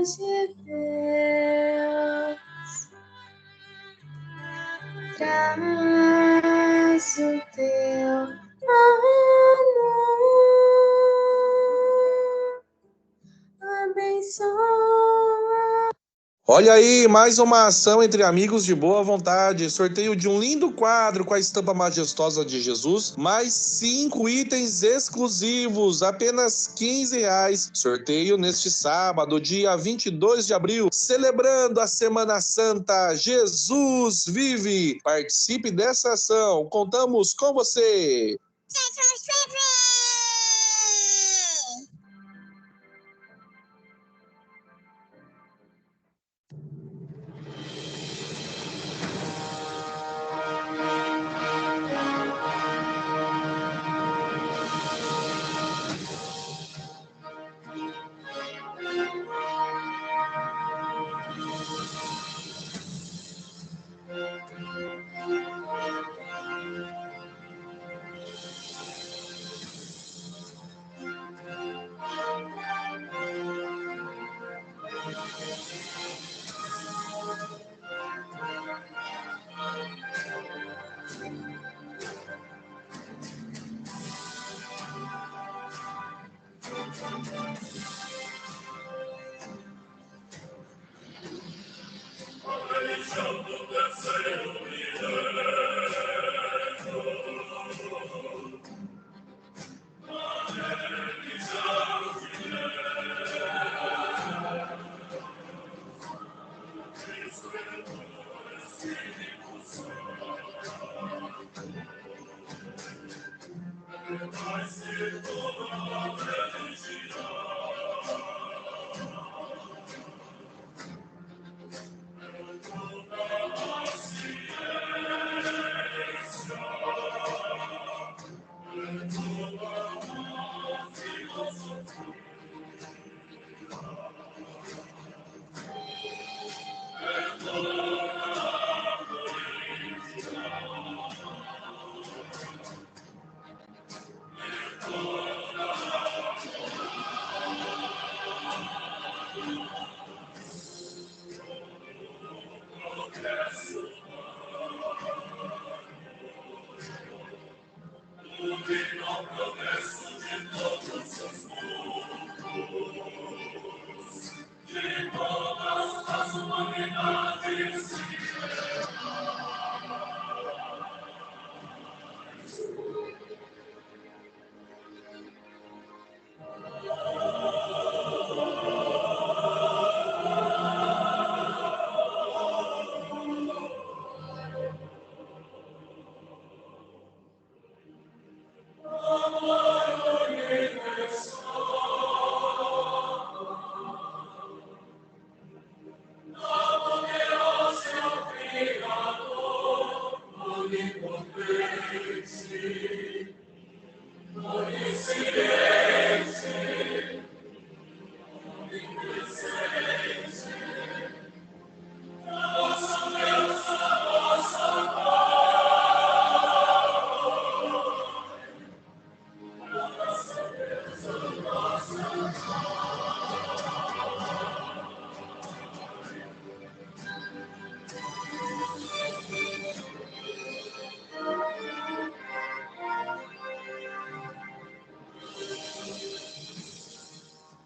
de Deus, traz o teu amor, abençoa. Olha aí, mais uma ação entre amigos de boa vontade. Sorteio de um lindo quadro com a estampa majestosa de Jesus, mais 5 itens exclusivos, apenas R$15. Sorteio neste sábado, dia 22 de abril, celebrando a Semana Santa. Jesus vive! Participe dessa ação, contamos com você! Jesus vive!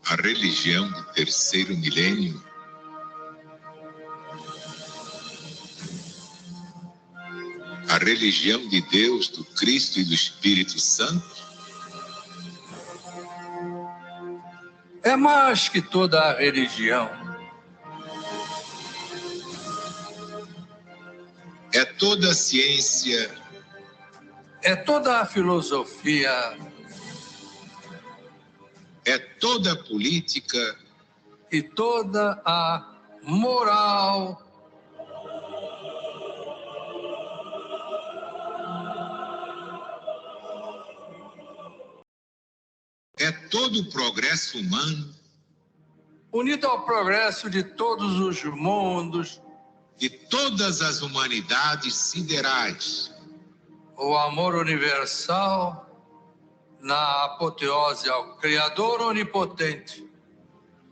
A religião do terceiro milênio a religião de Deus, do Cristo e do Espírito Santo é mais que toda a religião. É toda a ciência, é toda a filosofia, é toda a política e toda a moral. É todo o progresso humano, unido ao progresso de todos os mundos, de todas as humanidades siderais. O amor universal na apoteose ao Criador onipotente.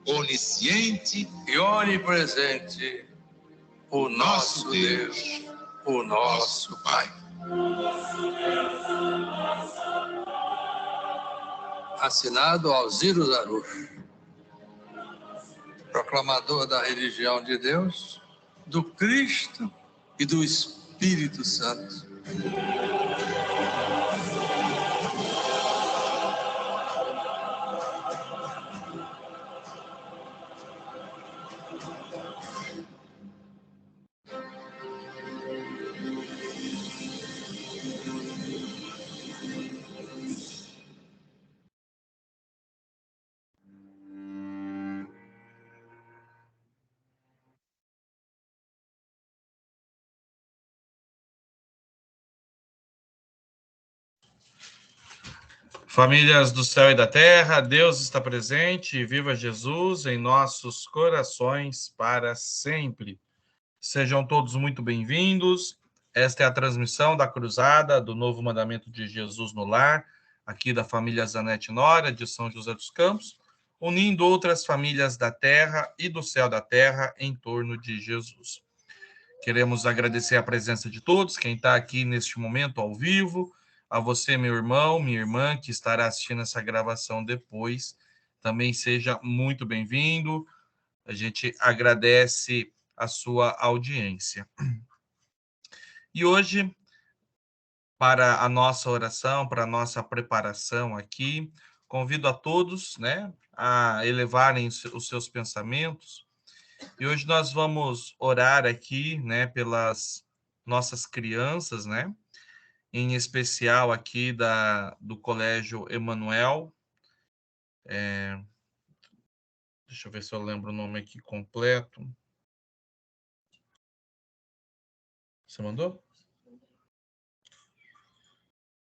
onisciente e onipresente, o nosso Deus, o nosso Pai. Assinado Alziro Zarucho, proclamador da religião de Deus, do Cristo e do Espírito Santo. Famílias do céu e da terra, Deus está presente e viva Jesus em nossos corações para sempre. Sejam todos muito bem-vindos. Esta é a transmissão da Cruzada do Novo Mandamento de Jesus no Lar, aqui da família Zanetti Nora, de São José dos Campos, unindo outras famílias da terra e do céu da terra em torno de Jesus. Queremos agradecer a presença de todos, quem está aqui neste momento ao vivo, a você, meu irmão, minha irmã, que estará assistindo essa gravação depois, também seja muito bem-vindo. A gente agradece a sua audiência. E hoje, para a nossa oração, para a nossa preparação aqui, convido a todos, né, a elevarem os seus pensamentos. E hoje nós vamos orar aqui, né, pelas nossas crianças, né, em especial aqui do Colégio Emanuel. Deixa eu ver se eu lembro o nome aqui completo. Você mandou?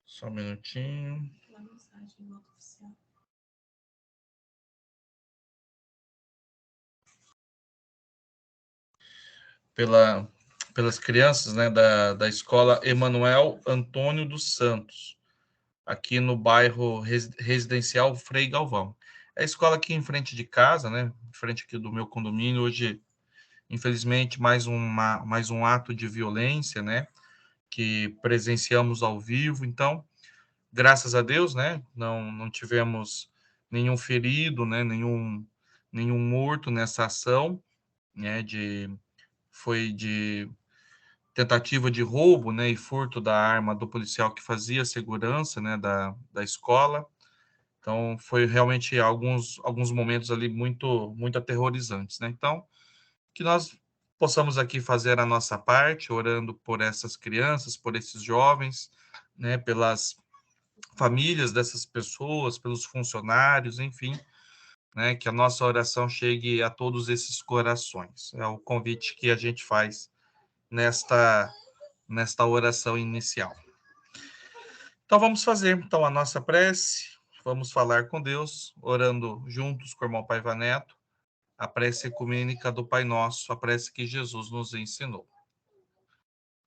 Só um minutinho. Pelas crianças, né, da escola Emanuel Antônio dos Santos, aqui no bairro residencial Frei Galvão. É a escola aqui em frente de casa, né, em frente aqui do meu condomínio. Hoje, infelizmente, mais um ato de violência, né, que presenciamos ao vivo. Então, graças a Deus, né, não tivemos nenhum ferido, né, nenhum morto nessa ação, né, foi de tentativa de roubo, né, e furto da arma do policial que fazia a segurança, né, da escola. Então, foi realmente alguns momentos ali muito aterrorizantes, né? Então, que nós possamos aqui fazer a nossa parte, orando por essas crianças, por esses jovens, né, pelas famílias dessas pessoas, pelos funcionários, enfim, né, que a nossa oração chegue a todos esses corações. É o convite que a gente faz nesta oração inicial. Então vamos fazer a nossa prece, vamos falar com Deus, orando juntos com o irmão Paiva Neto, a prece ecumênica do Pai Nosso, a prece que Jesus nos ensinou.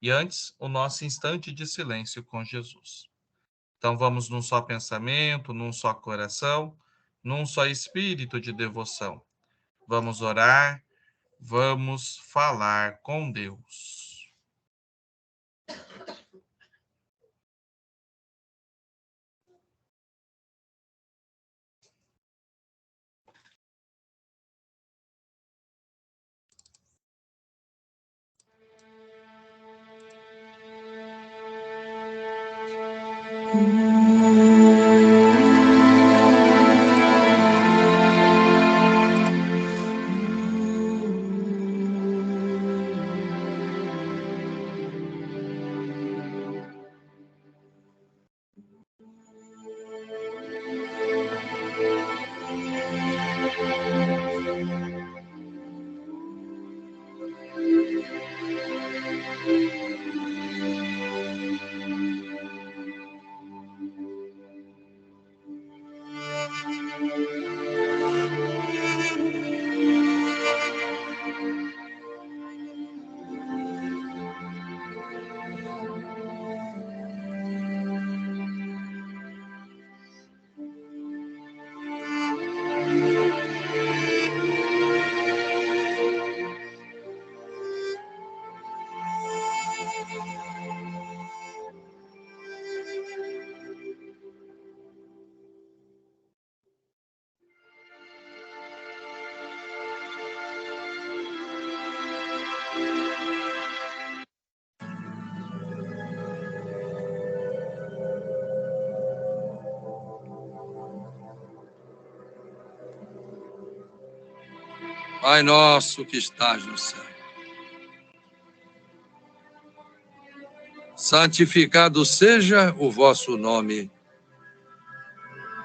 E antes, o nosso instante de silêncio com Jesus. Então vamos num só pensamento, num só coração, num só espírito de devoção. Vamos orar, vamos falar com Deus. Pai nosso que estás no céu, santificado seja o vosso nome.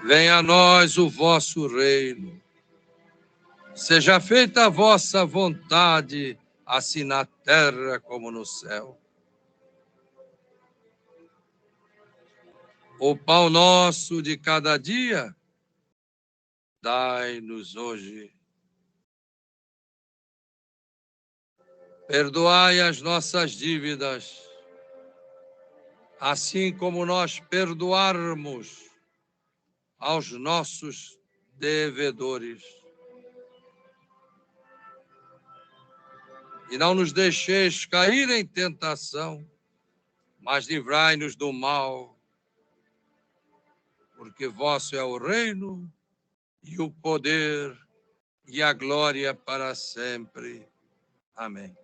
Venha a nós o vosso reino. Seja feita a vossa vontade, assim na terra como no céu. O pão nosso de cada dia, dai-nos hoje. Perdoai as nossas dívidas, assim como nós perdoarmos aos nossos devedores. E não nos deixeis cair em tentação, mas livrai-nos do mal, porque vosso é o reino e o poder e a glória para sempre. Amém.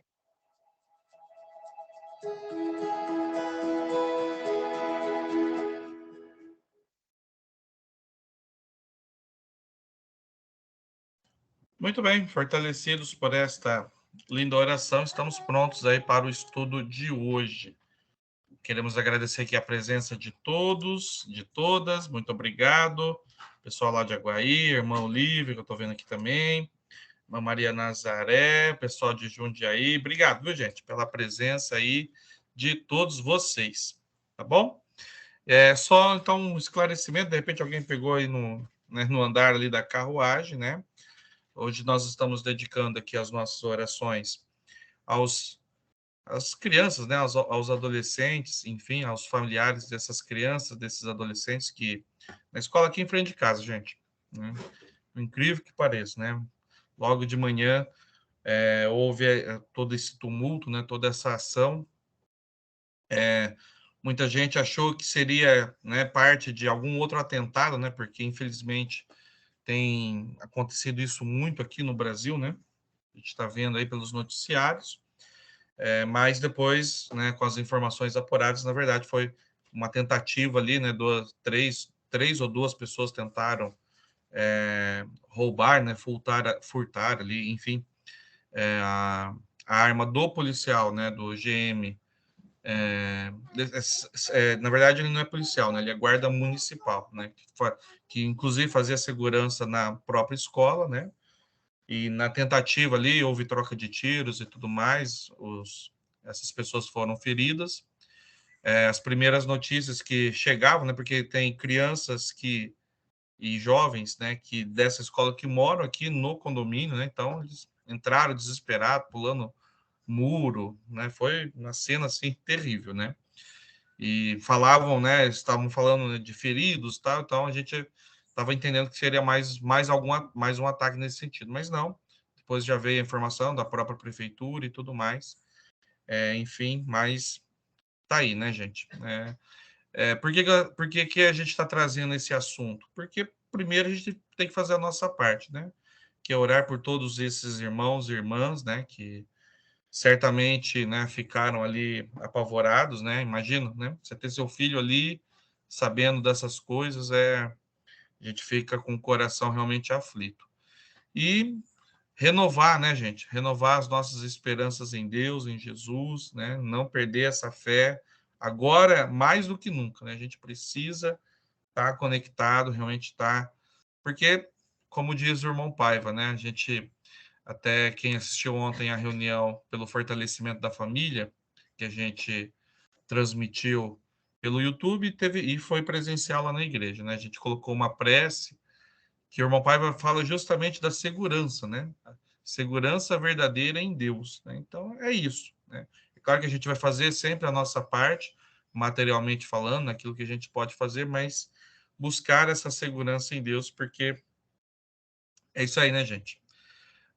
Muito bem, fortalecidos por esta linda oração, estamos prontos aí para o estudo de hoje. Queremos agradecer aqui a presença de todos, de todas, muito obrigado. Pessoal lá de Aguaí, irmã Olívia, que eu estou vendo aqui também, irmã Maria Nazaré, pessoal de Jundiaí, obrigado, viu, gente, pela presença aí de todos vocês, tá bom? Só, então, um esclarecimento, de repente alguém pegou aí no andar ali da carruagem, né? Hoje nós estamos dedicando aqui as nossas orações às crianças, né, aos adolescentes, enfim, aos familiares dessas crianças, desses adolescentes que na escola aqui em frente de casa, gente, né? Incrível que pareça, né? Logo de manhã houve todo esse tumulto, né? Toda essa ação. Muita gente achou que seria, né, parte de algum outro atentado, né? Porque infelizmente tem acontecido isso muito aqui no Brasil, né? A gente está vendo aí pelos noticiários. Mas depois, né, com as informações apuradas, na verdade foi uma tentativa ali, né, três ou duas pessoas tentaram roubar, né, furtar ali, enfim, a arma do policial, né, do GM. Na verdade, ele não é policial, né, ele é guarda municipal, né, que inclusive fazia segurança na própria escola, né, e na tentativa ali houve troca de tiros e tudo mais, essas pessoas foram feridas. As primeiras notícias que chegavam, né, porque tem crianças e jovens, né, que dessa escola que moram aqui no condomínio, né, então eles entraram desesperados, pulando muro, né, foi uma cena assim terrível, né, e falavam, né, estavam falando, né, de feridos, tal, então a gente estava entendendo que seria mais um ataque nesse sentido, mas não. Depois já veio a informação da própria prefeitura e tudo mais, enfim, mas tá aí, né, gente? Por que a gente está trazendo esse assunto? Porque primeiro a gente tem que fazer a nossa parte, né? Que é orar por todos esses irmãos e irmãs, né? Que certamente, né, ficaram ali apavorados, né? Imagina, né? Você ter seu filho ali sabendo dessas coisas, a gente fica com o coração realmente aflito. E renovar, né, gente? Renovar as nossas esperanças em Deus, em Jesus, né? Não perder essa fé agora mais do que nunca, né? A gente precisa estar conectado, realmente estar, porque como diz o irmão Paiva, né? A gente até quem assistiu ontem a reunião pelo fortalecimento da família, que a gente transmitiu pelo YouTube, e foi presencial lá na igreja, né? A gente colocou uma prece que o irmão Paiva fala justamente da segurança, né? A segurança verdadeira em Deus, né? Então, é isso, né? É claro que a gente vai fazer sempre a nossa parte, materialmente falando, naquilo que a gente pode fazer, mas buscar essa segurança em Deus, porque é isso aí, né, gente?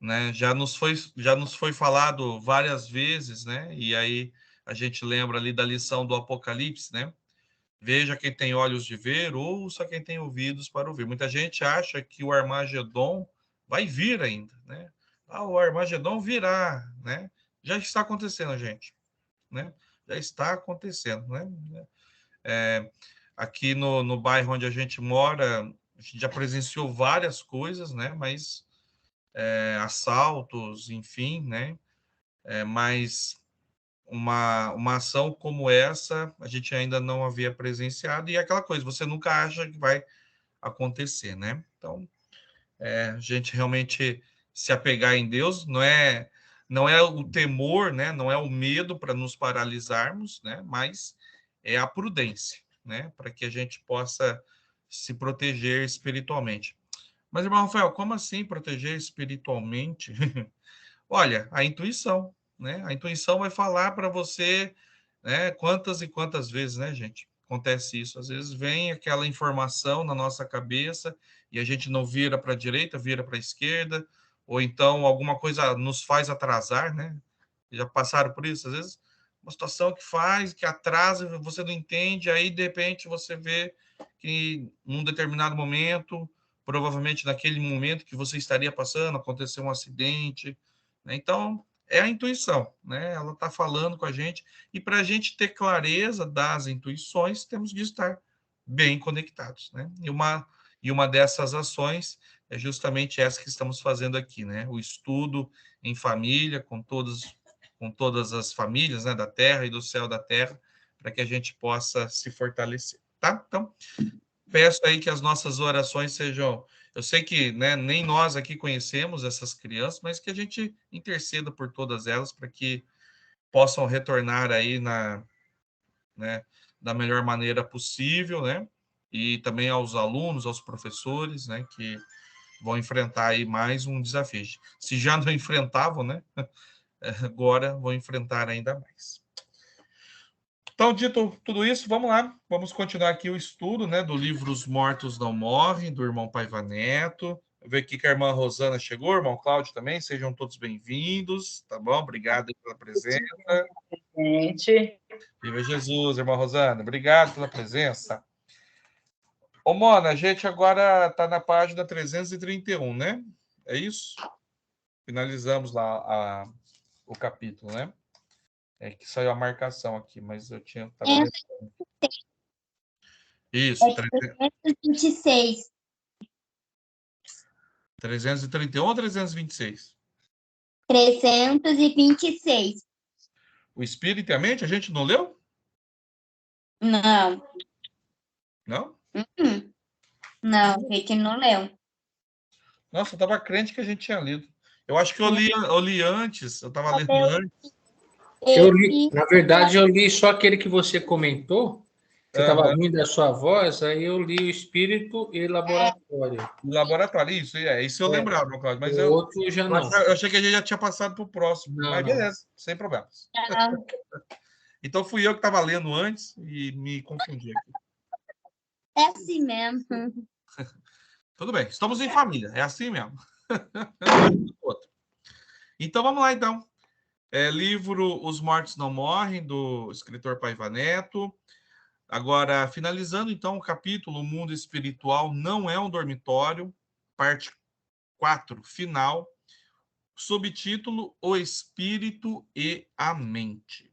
Né? Já nos foi falado várias vezes, né? E aí a gente lembra ali da lição do Apocalipse, né? Veja quem tem olhos de ver, ouça quem tem ouvidos para ouvir. Muita gente acha que o Armagedon vai vir ainda, né? O Armagedon virá, né? Já está acontecendo, gente, né? Já está acontecendo, né? É, aqui no bairro onde a gente mora, a gente já presenciou várias coisas, né? Mas assaltos, enfim, né? Mas uma ação como essa a gente ainda não havia presenciado, e é aquela coisa, você nunca acha que vai acontecer, né? Então, a gente realmente se apegar em Deus, não é o temor, né? Não é o medo para nos paralisarmos, né? Mas é a prudência, né? Para que a gente possa se proteger espiritualmente. Mas, irmão Rafael, como assim proteger espiritualmente? Olha, a intuição, né? A intuição vai falar para você, né? Quantas e quantas vezes, né, gente? Acontece isso. Às vezes vem aquela informação na nossa cabeça e a gente não vira para a direita, vira para a esquerda, ou então alguma coisa nos faz atrasar, né? Já passaram por isso? Às vezes uma situação que atrasa, você não entende, aí de repente você vê que num determinado momento, provavelmente naquele momento que você estaria passando, aconteceu um acidente, né? Então, é a intuição, né? Ela está falando com a gente, e para a gente ter clareza das intuições, temos de estar bem conectados, né? E uma dessas ações é justamente essa que estamos fazendo aqui, né? O estudo em família, com todas as famílias, né, da terra e do céu da terra, para que a gente possa se fortalecer, tá? Então, peço aí que as nossas orações sejam. Eu sei que, né, nem nós aqui conhecemos essas crianças, mas que a gente interceda por todas elas para que possam retornar aí né, da melhor maneira possível, né? E também aos alunos, aos professores, né, que vão enfrentar aí mais um desafio. Se já não enfrentavam, né? Agora vão enfrentar ainda mais. Então, dito tudo isso, vamos lá. Vamos continuar aqui o estudo, né, do livro Os Mortos Não Morrem, do irmão Paiva Neto. Ver aqui que a irmã Rosana chegou, irmão Cláudio também. Sejam todos bem-vindos, tá bom? Obrigado pela presença. Gente, Viva Jesus, irmã Rosana. Obrigado pela presença. Ô, Mona, a gente agora está na página 331, né? É isso? Finalizamos lá o capítulo, né? É que saiu a marcação aqui, mas eu tinha. Isso, 326. 331 ou 326? 326. O Espírito e a Mente, a gente não leu? Não. Não? Não, a gente não leu. Nossa, eu estava crente que a gente tinha lido. Eu acho que eu li antes, eu estava lendo antes. Eu li, na verdade, eu li só aquele que você comentou, que estava ruim da sua voz, aí eu li o Espírito e Laboratório. Laboratório, isso eu lembrava, meu Cláudio, mas O outro já não. eu achei que a gente já tinha passado para o próximo. Não, Mas não. beleza, sem problemas. Não. Então fui eu que estava lendo antes e me confundi aqui. É assim mesmo. Tudo bem, estamos em família, é assim mesmo. Então vamos lá, então. Livro Os Mortos Não Morrem, do escritor Paiva Neto. Agora, finalizando, então, o capítulo O Mundo Espiritual Não é um Dormitório, parte 4, final, subtítulo O Espírito e a Mente.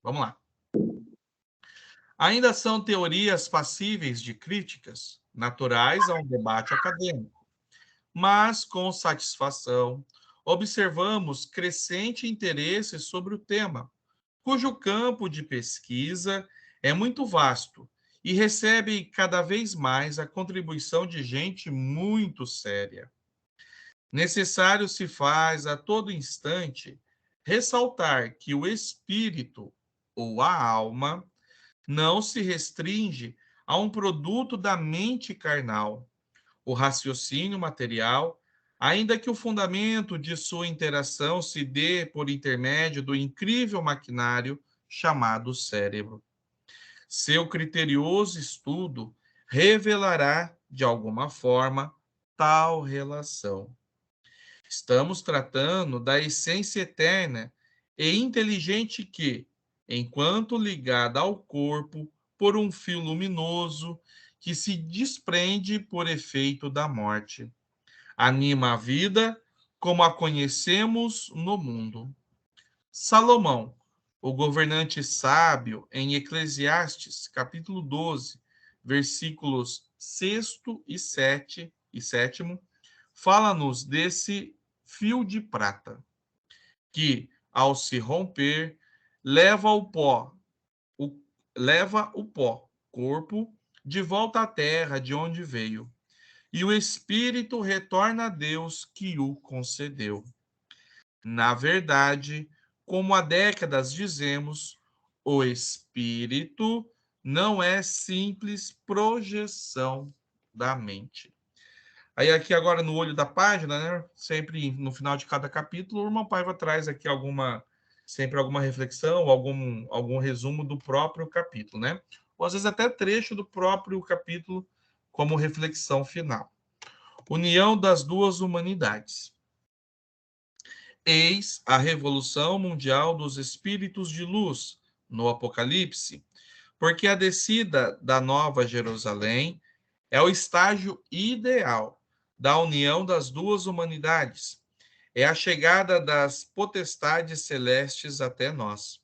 Vamos lá. Ainda são teorias passíveis de críticas, naturais a um debate acadêmico, mas, com satisfação, observamos crescente interesse sobre o tema, cujo campo de pesquisa é muito vasto e recebe cada vez mais a contribuição de gente muito séria. Necessário se faz a todo instante ressaltar que o espírito ou a alma não se restringe a um produto da mente carnal, o raciocínio material, ainda que o fundamento de sua interação se dê por intermédio do incrível maquinário chamado cérebro. Seu criterioso estudo revelará, de alguma forma, tal relação. Estamos tratando da essência eterna e inteligente que, enquanto ligada ao corpo por um fio luminoso que se desprende por efeito da morte, anima a vida como a conhecemos no mundo. Salomão, o governante sábio, em Eclesiastes, capítulo 12, versículos 6 e 7, fala-nos desse fio de prata, que, ao se romper, leva o pó, corpo, de volta à terra de onde veio, e o espírito retorna a Deus que o concedeu. Na verdade, como há décadas dizemos, o espírito não é simples projeção da mente. Aí aqui agora no olho da página, né, sempre no final de cada capítulo, o irmão Paiva traz aqui sempre alguma reflexão, algum resumo do próprio capítulo, né? Ou às vezes até trecho do próprio capítulo como reflexão final. União das duas humanidades. Eis a revolução mundial dos espíritos de luz no Apocalipse, porque a descida da Nova Jerusalém é o estágio ideal da união das duas humanidades. É a chegada das potestades celestes até nós.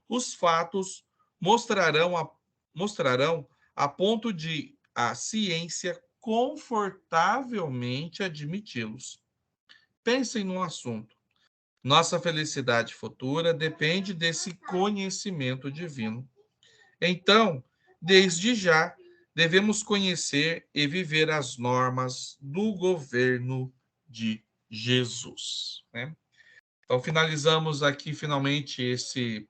Os fatos mostrarão a ponto de a ciência confortavelmente admiti-los. Pensem no assunto. Nossa felicidade futura depende desse conhecimento divino. Então, desde já, devemos conhecer e viver as normas do governo de Jesus, né? Então, finalizamos aqui, finalmente, esse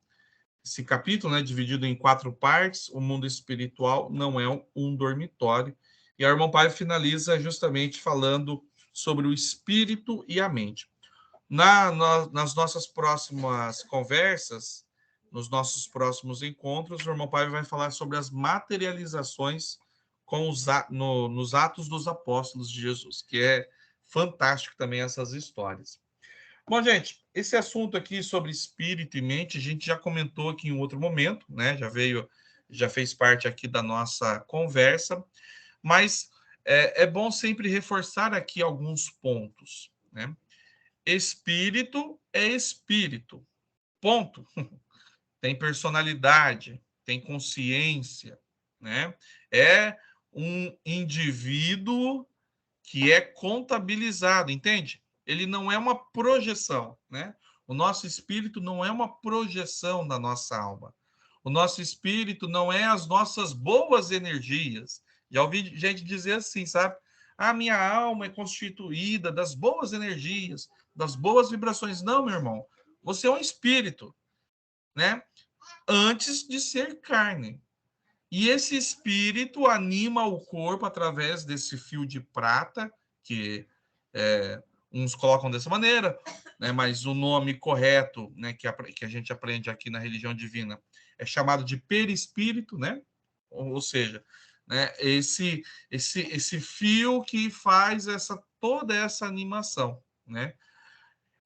capítulo, né, dividido em 4 partes. O mundo espiritual não é um dormitório. E a irmã Pai finaliza justamente falando sobre o espírito e a mente. Nas nossas próximas conversas, nos nossos próximos encontros, o irmão Pai vai falar sobre as materializações nos Atos dos Apóstolos de Jesus, que é fantástico também essas histórias. Bom, gente, esse assunto aqui sobre espírito e mente, a gente já comentou aqui em outro momento, né? Já fez parte aqui da nossa conversa, mas é bom sempre reforçar aqui alguns pontos, né? Espírito é espírito, ponto. Tem personalidade, tem consciência, né? É um indivíduo que é contabilizado, entende? Ele não é uma projeção, né? O nosso espírito não é uma projeção da nossa alma. O nosso espírito não é as nossas boas energias. Já ouvi gente dizer assim, sabe? A minha alma é constituída das boas energias, das boas vibrações. Não, meu irmão. Você é um espírito, né? Antes de ser carne. E esse espírito anima o corpo através desse fio de prata, que uns colocam dessa maneira, né? Mas o nome correto, né, que a gente aprende aqui na religião divina é chamado de perispírito, né? Ou seja, né, esse fio que faz toda essa animação, né?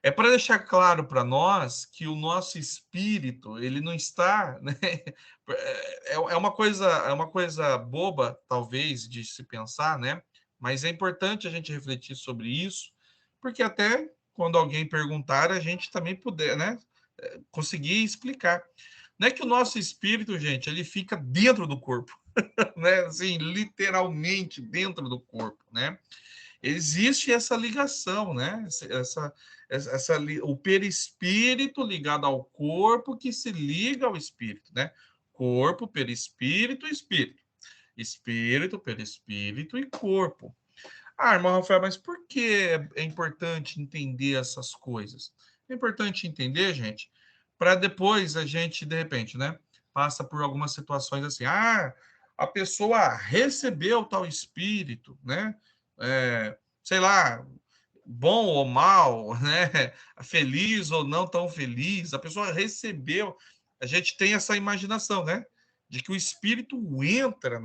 É para deixar claro para nós que o nosso espírito, ele não está, né? É uma coisa boba, talvez, de se pensar, né? Mas é importante a gente refletir sobre isso, porque até quando alguém perguntar, a gente também puder, né? Conseguir explicar. Não é que o nosso espírito, gente, ele fica dentro do corpo, né? Assim, literalmente dentro do corpo, né? Existe essa ligação, né? O perispírito ligado ao corpo que se liga ao espírito, né? Corpo, perispírito, espírito. Espírito, perispírito e corpo. Ah, irmão Rafael, mas por que é importante entender essas coisas? É importante entender, gente, para depois a gente, de repente, né, passa por algumas situações assim, a pessoa recebeu tal espírito, né? Sei lá, bom ou mal, né? Feliz ou não tão feliz, a pessoa recebeu. A gente tem essa imaginação, né? De que o espírito entra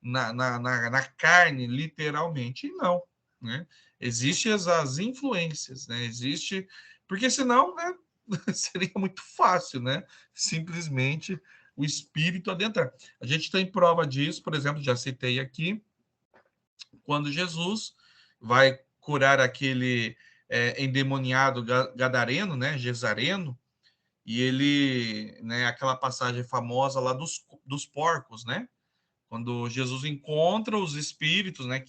na carne, literalmente, e não, né? Existem as influências, né? Existe, porque senão, né? Seria muito fácil, né? Simplesmente o espírito adentrar. A gente tem prova disso, por exemplo, já citei aqui, quando Jesus vai curar aquele endemoniado gadareno, né, Gesareno, e ele, né, aquela passagem famosa lá dos porcos, né, Quando Jesus encontra os espíritos, né,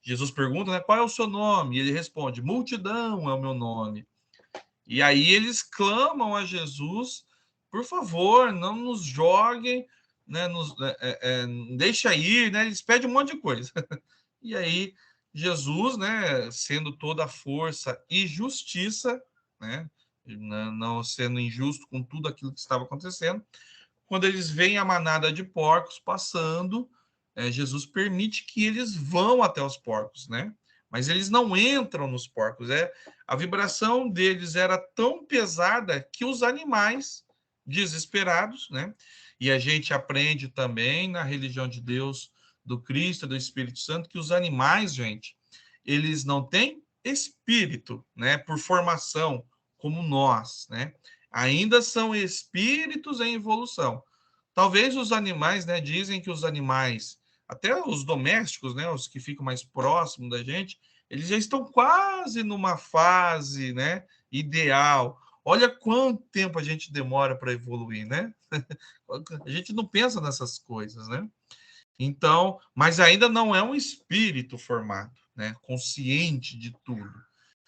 Jesus pergunta, né, qual é o seu nome? E ele responde, multidão é o meu nome. E aí eles clamam a Jesus, por favor, não nos joguem, né, deixa ir, né, eles pedem um monte de coisa. E aí Jesus, né, sendo toda a força e justiça, né, não sendo injusto com tudo aquilo que estava acontecendo, quando eles veem a manada de porcos passando, Jesus permite que eles vão até os porcos, né? Mas eles não entram nos porcos. A vibração deles era tão pesada que os animais, desesperados, né? E a gente aprende também na religião de Deus, do Cristo, do Espírito Santo, que os animais, gente, eles não têm espírito, né? Por formação, como nós, né? Ainda são espíritos em evolução. Talvez os animais, né, dizem que os animais, até os domésticos, né, os que ficam mais próximos da gente, eles já estão quase numa fase, né, ideal. Olha quanto tempo a gente demora para evoluir, né? A gente não pensa nessas coisas, né? Então, mas ainda não é um espírito formado, né, consciente de tudo.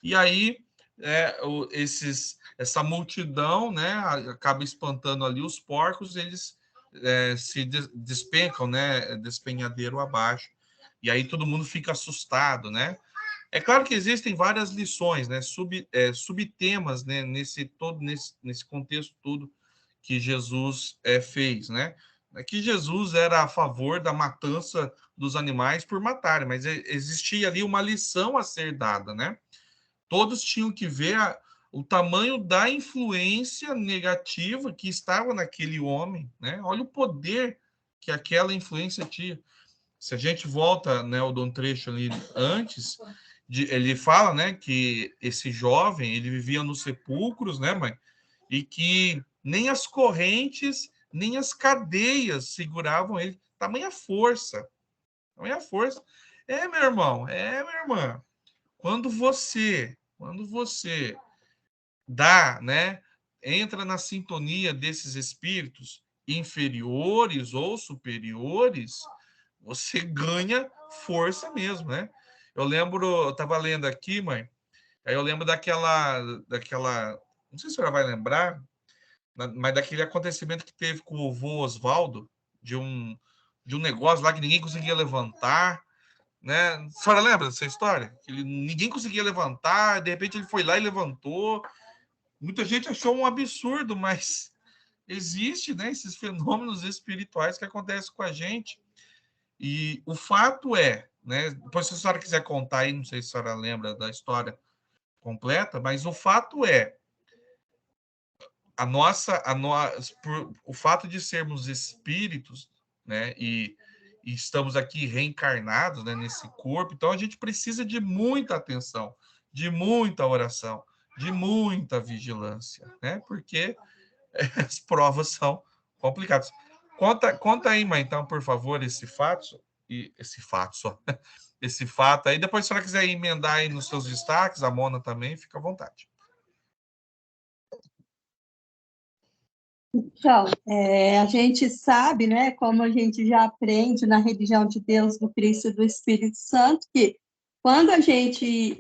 E aí essa multidão, né, acaba espantando ali os porcos, eles se despencam, né, despenhadeiro abaixo, e aí todo mundo fica assustado, né? É claro que existem várias lições, né, subtemas, né, nesse contexto todo que Jesus fez, né? Que Jesus era a favor da matança dos animais por matarem, mas existia ali uma lição a ser dada, né? Todos tinham que ver o tamanho da influência negativa que estava naquele homem, né? Olha o poder que aquela influência tinha. Se a gente volta, né, o Dom Trecho ali antes, ele fala, né, que esse jovem, ele vivia nos sepulcros, né, mãe? E que nem as correntes, nem as cadeias seguravam ele. Tamanha força. Tamanha força. Meu irmão, minha irmã. Quando você dá, né, entra na sintonia desses espíritos inferiores ou superiores, você ganha força mesmo, né? Eu estava lendo aqui, mãe, aí eu lembro daquela, não sei se a senhora vai lembrar, mas daquele acontecimento que teve com o vô Oswaldo, de um negócio lá que ninguém conseguia levantar, né? A senhora lembra dessa história? Que ninguém conseguia levantar, de repente ele foi lá e levantou. Muita gente achou um absurdo, mas existe, né, esses fenômenos espirituais que acontecem com a gente. E o fato é, né, depois se a senhora quiser contar aí, não sei se a senhora lembra da história completa, mas o fato é, o fato de sermos espíritos, né, e estamos aqui reencarnados, né, nesse corpo, então a gente precisa de muita atenção, de muita oração, de muita vigilância, né, porque as provas são complicadas. Conta aí, mãe, então, por favor, esse fato esse fato aí. Depois, se a senhora quiser emendar aí nos seus destaques, a Mona também, fica à vontade. Então, a gente sabe, né, como a gente já aprende na religião de Deus, do Cristo e do Espírito Santo, que quando a gente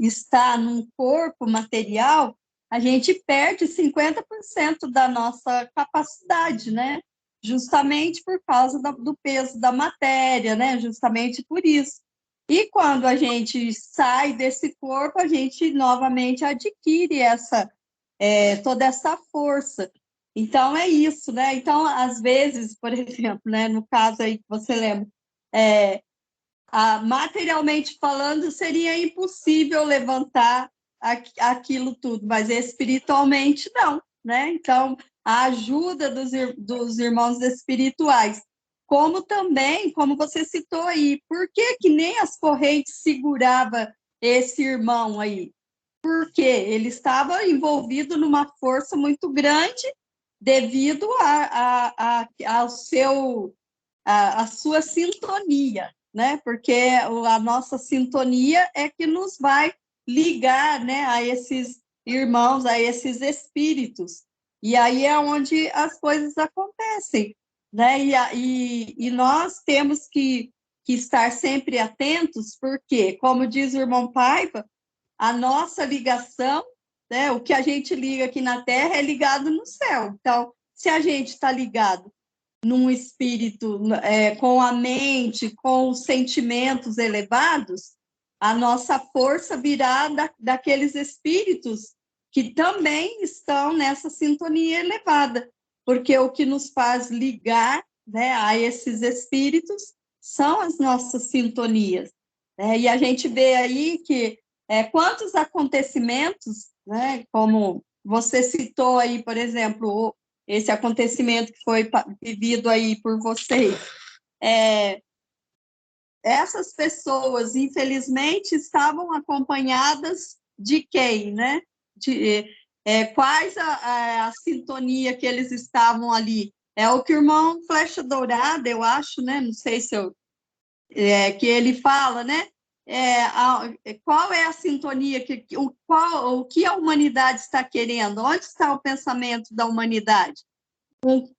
está num corpo material, a gente perde 50% da nossa capacidade, né? Justamente por causa do peso da matéria, né? Justamente por isso. E quando a gente sai desse corpo, a gente novamente adquire toda essa força. Então, é isso, né? Então, às vezes, por exemplo, né, no caso aí que você lembra, materialmente falando, seria impossível levantar aquilo tudo, mas espiritualmente não, né? Então, a ajuda dos irmãos espirituais, como também, como você citou aí, por que nem as correntes segurava esse irmão aí? Porque ele estava envolvido numa força muito grande devido à sua sintonia, né? Porque a nossa sintonia é que nos vai ligar, né, a esses irmãos, a esses espíritos. E aí é onde as coisas acontecem. né? E nós temos que estar sempre atentos, porque, como diz o irmão Paiva, a nossa ligação, né, o que a gente liga aqui na Terra é ligado no céu. Então, se a gente está ligado num espírito com a mente, com os sentimentos elevados, a nossa força virá daqueles espíritos que também estão nessa sintonia elevada, porque o que nos faz ligar, né, a esses espíritos são as nossas sintonias. E a gente vê aí que quantos acontecimentos, né, como você citou aí, por exemplo, esse acontecimento que foi vivido aí por vocês, essas pessoas, infelizmente, estavam acompanhadas de quem, né? Quais a sintonia que eles estavam ali? É o que o irmão Flecha Dourada, eu acho, né? Não sei se que ele fala, né? Qual é a sintonia, o que a humanidade está querendo? Onde está o pensamento da humanidade?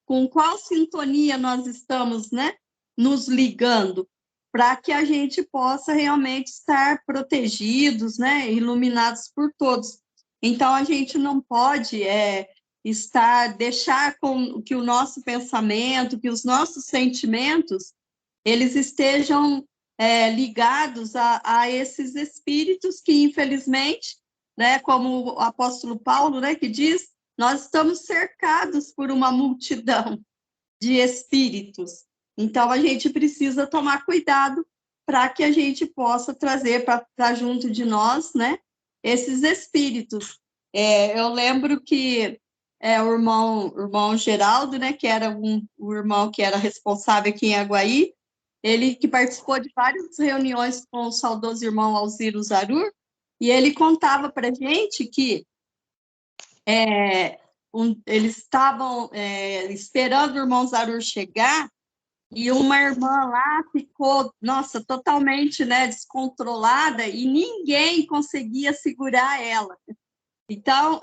Com qual sintonia nós estamos, né, nos ligando, para que a gente possa realmente estar protegidos, né, iluminados por todos. Então, a gente não pode deixar com que o nosso pensamento, que os nossos sentimentos, eles estejam ligados a esses espíritos que, infelizmente, né, como o apóstolo Paulo, né, que diz, nós estamos cercados por uma multidão de espíritos. Então, a gente precisa tomar cuidado para que a gente possa trazer para junto de nós, né, esses espíritos. Eu lembro que o irmão Geraldo, né, que era o irmão que era responsável aqui em Aguaí, ele que participou de várias reuniões com o saudoso irmão Alziro Zarur, e ele contava para a gente que eles estavam esperando o irmão Zarur chegar, e uma irmã lá ficou, nossa, totalmente, né, descontrolada, e ninguém conseguia segurar ela. Então,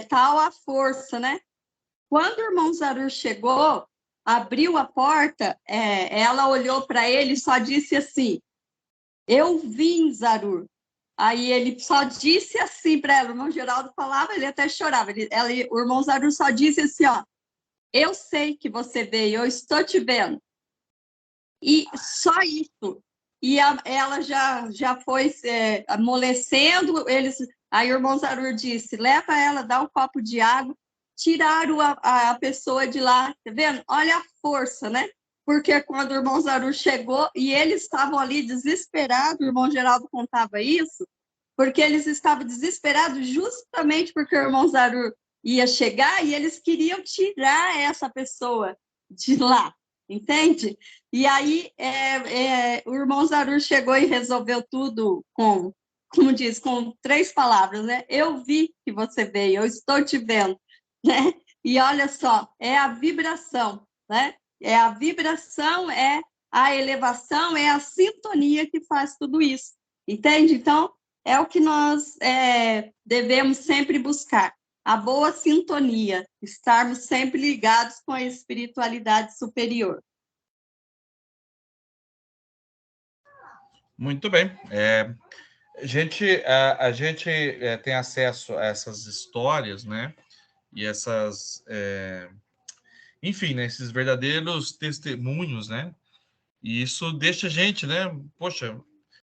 tal a força, né? Quando o irmão Zarur chegou, abriu a porta, ela olhou para ele e só disse assim, eu vim, Zarur. Aí ele só disse assim para ela, o irmão Geraldo falava, ele até chorava. O irmão Zarur só disse assim, ó, eu sei que você veio, eu estou te vendo. E só isso. E ela já foi amolecendo, aí o irmão Zarur disse, leva ela, dá um copo de água, tiraram a pessoa de lá, tá vendo? Olha a força, né? Porque quando o irmão Zarur chegou, e eles estavam ali desesperados, o irmão Geraldo contava isso, porque eles estavam desesperados justamente porque o irmão Zarur ia chegar e eles queriam tirar essa pessoa de lá, entende? E aí o irmão Zarur chegou e resolveu tudo como diz, com 3 palavras, né? Eu vi que você veio, eu estou te vendo, né? E olha só, é a vibração, né? É a vibração, é a elevação, é a sintonia que faz tudo isso, entende? Então, é o que nós devemos sempre buscar, a boa sintonia, estarmos sempre ligados com a espiritualidade superior. Muito bem. A gente tem acesso a essas histórias, né? E essas, enfim, né? Esses verdadeiros testemunhos, né? E isso deixa a gente, né? Poxa,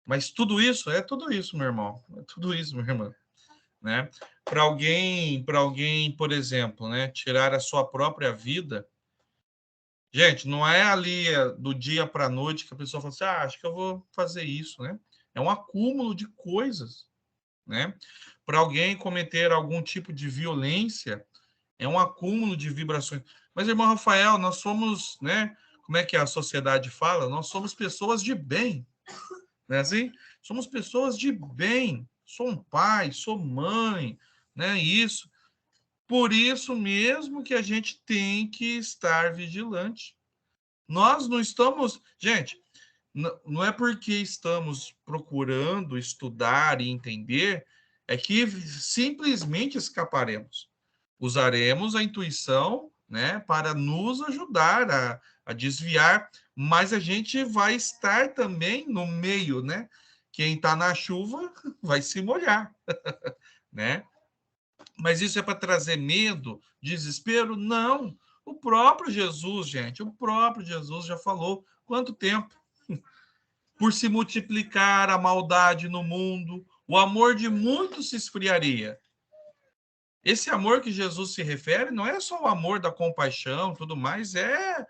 mas tudo isso, meu irmão. É tudo isso, minha irmã. Né? Para alguém, por exemplo, né? Tirar a sua própria vida. Gente, não é ali do dia para a noite que a pessoa fala assim, acho que eu vou fazer isso, né? É um acúmulo de coisas, né? Para alguém cometer algum tipo de violência, é um acúmulo de vibrações. Mas, irmão Rafael, nós somos, né? Como é que a sociedade fala? Nós somos pessoas de bem, né? Assim? Somos pessoas de bem. Sou um pai, sou mãe, né? Isso. Por isso mesmo que a gente tem que estar vigilante. Nós não estamos... Gente, não é porque estamos procurando estudar e entender, é que simplesmente escaparemos. Usaremos a intuição, né, para nos ajudar a desviar, mas a gente vai estar também no meio, né? Quem está na chuva vai se molhar, né? Mas isso é para trazer medo, desespero? Não. O próprio Jesus, gente, o próprio Jesus já falou quanto tempo? Por se multiplicar a maldade no mundo, o amor de muitos se esfriaria. Esse amor que Jesus se refere não é só o amor da compaixão, tudo mais, é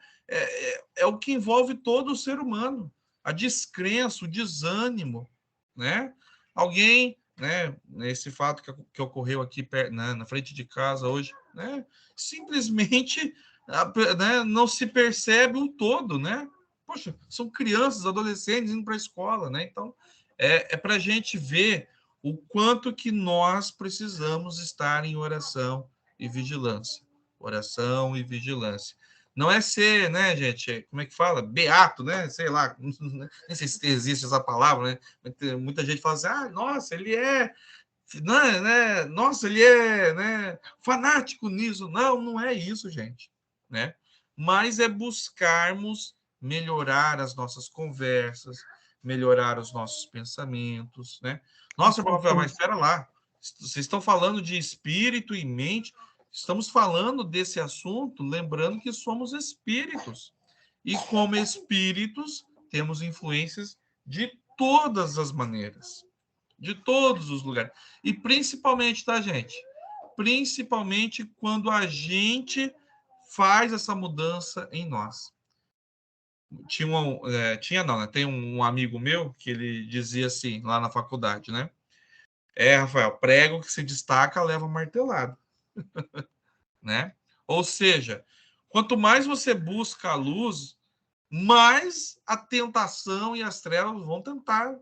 o que envolve todo o ser humano. A descrença, o desânimo, né? Alguém, né, nesse fato que ocorreu aqui na frente de casa hoje, né, simplesmente né, não se percebe o todo, né? Poxa, são crianças, adolescentes indo para a escola, né? Então, é para a gente ver o quanto que nós precisamos estar em oração e vigilância. Oração e vigilância. Não é ser, né, gente, como é que fala? Beato, né? Sei lá, nem sei se existe essa palavra, né? Muita gente fala assim, nossa, ele é, né? Nossa, ele é, né, fanático nisso. Não, não é isso, gente, né? Mas é buscarmos melhorar as nossas conversas, melhorar os nossos pensamentos, né? Nossa, Rafael, mas espera lá. Vocês estão falando de espírito e mente. Estamos falando desse assunto, lembrando que somos espíritos. E como espíritos, temos influências de todas as maneiras, de todos os lugares. E principalmente, tá, gente? Principalmente quando a gente faz essa mudança em nós. Tinha não, né? Tem um amigo meu que ele dizia assim, lá na faculdade, né? Rafael, prego que se destaca, leva martelado, né? Ou seja, quanto mais você busca a luz, mais a tentação e as trevas vão tentar.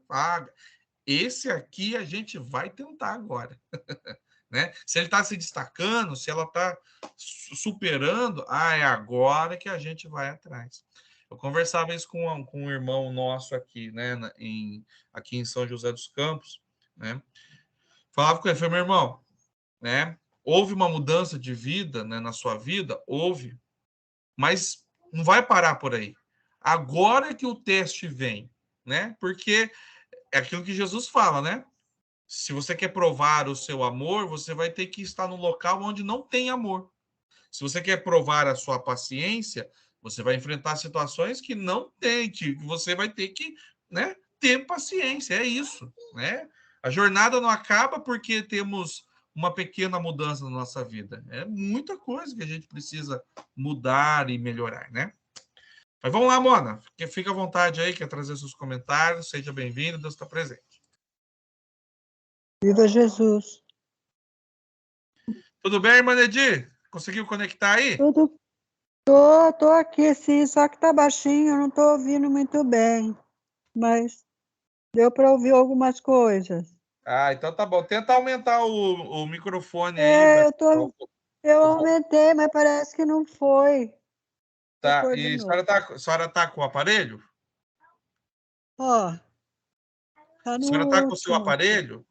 Esse aqui a gente vai tentar agora, né? Se ele está se destacando, se ela está superando, é agora que a gente vai atrás. Eu conversava isso com um irmão nosso aqui, né? Aqui em São José dos Campos, né? Falava com ele, falei, meu irmão, né? Houve uma mudança de vida, né, na sua vida? Houve. Mas não vai parar por aí. Agora é que o teste vem, né? Porque é aquilo que Jesus fala, né? Se você quer provar o seu amor, você vai ter que estar num local onde não tem amor. Se você quer provar a sua paciência, você vai enfrentar situações que não tem, que você vai ter que, né, ter paciência. É isso, né? A jornada não acaba porque temos uma pequena mudança na nossa vida. É muita coisa que a gente precisa mudar e melhorar, né? Mas vamos lá, Mona. Fica à vontade aí, quer trazer seus comentários. Seja bem-vindo, Deus está presente. Viva Jesus. Tudo bem, irmã Nedir? Conseguiu conectar aí? Tudo. Tô aqui, sim, só que tá baixinho, eu não tô ouvindo muito bem. Mas deu para ouvir algumas coisas. Então tá bom. Tenta aumentar o microfone aí. Eu aumentei, mas parece que não foi. Tá. E a senhora tá com o aparelho? Ó, tá A no senhora tá com o seu último. aparelho?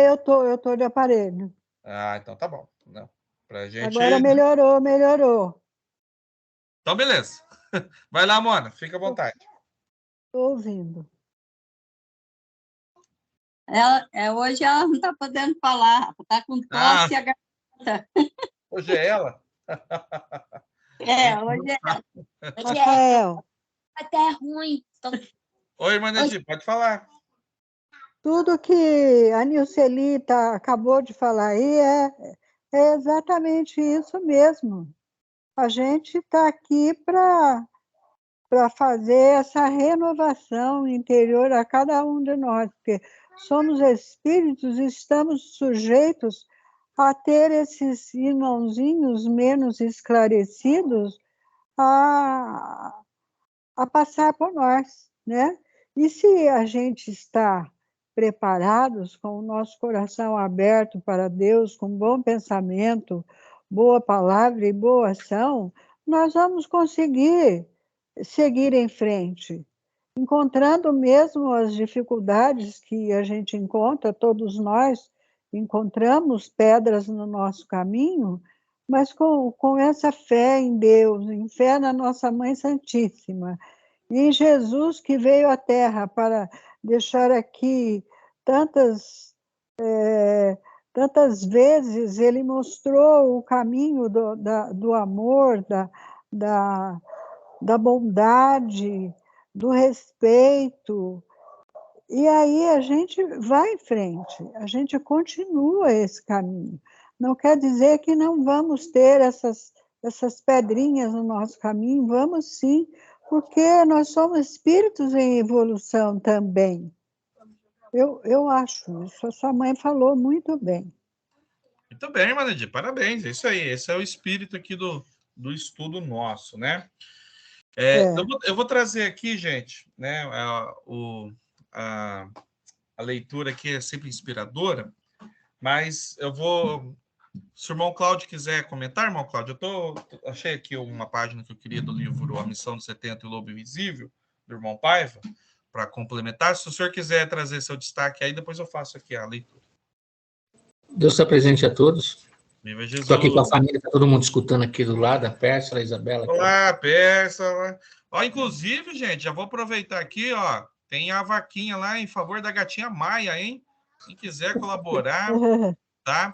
Eu tô de aparelho. Então tá bom. Não, pra gente... Agora melhorou. Então, beleza. Vai lá, Mona, fica à vontade. Tô ouvindo. Hoje ela não está podendo falar, está com tosse e a garganta. Hoje é ela? Hoje é ela. Rafael. Até ruim. Oi, irmã Nedir, pode falar. Tudo que a Nilcelita acabou de falar aí é exatamente isso mesmo. A gente está aqui para fazer essa renovação interior a cada um de nós, porque somos espíritos e estamos sujeitos a ter esses irmãozinhos menos esclarecidos a passar por nós, né? E se a gente está preparados, com o nosso coração aberto para Deus, com bom pensamento, boa palavra e boa ação, nós vamos conseguir seguir em frente, encontrando mesmo as dificuldades que a gente encontra, todos nós encontramos pedras no nosso caminho, mas com essa fé em Deus, em fé na nossa Mãe Santíssima, e em Jesus que veio à Terra para deixar aqui tantas vezes, ele mostrou o caminho do amor, da bondade, do respeito. E aí a gente vai em frente, a gente continua esse caminho. Não quer dizer que não vamos ter essas pedrinhas no nosso caminho, vamos sim, porque nós somos espíritos em evolução também. Eu acho isso, a sua mãe falou muito bem. Muito bem, Manedir, parabéns, é isso aí, esse é o espírito aqui do estudo nosso, né? Eu vou trazer aqui, gente, né, a leitura aqui é sempre inspiradora, mas eu vou... Se o irmão Cláudio quiser comentar, irmão Cláudio, achei aqui uma página que eu queria do livro A Missão dos 70 e o Lobo Invisível, do irmão Paiva, para complementar. Se o senhor quiser trazer seu destaque aí, depois eu faço aqui a leitura. Deus está presente a todos. Viva Jesus. Estou aqui com a família, está todo mundo escutando aqui do lado, a Pérsula, a Isabela. Olá, Pérsula. Ó, inclusive, gente, já vou aproveitar aqui, ó, tem a vaquinha lá em favor da gatinha Maia, hein? Quem quiser colaborar, tá?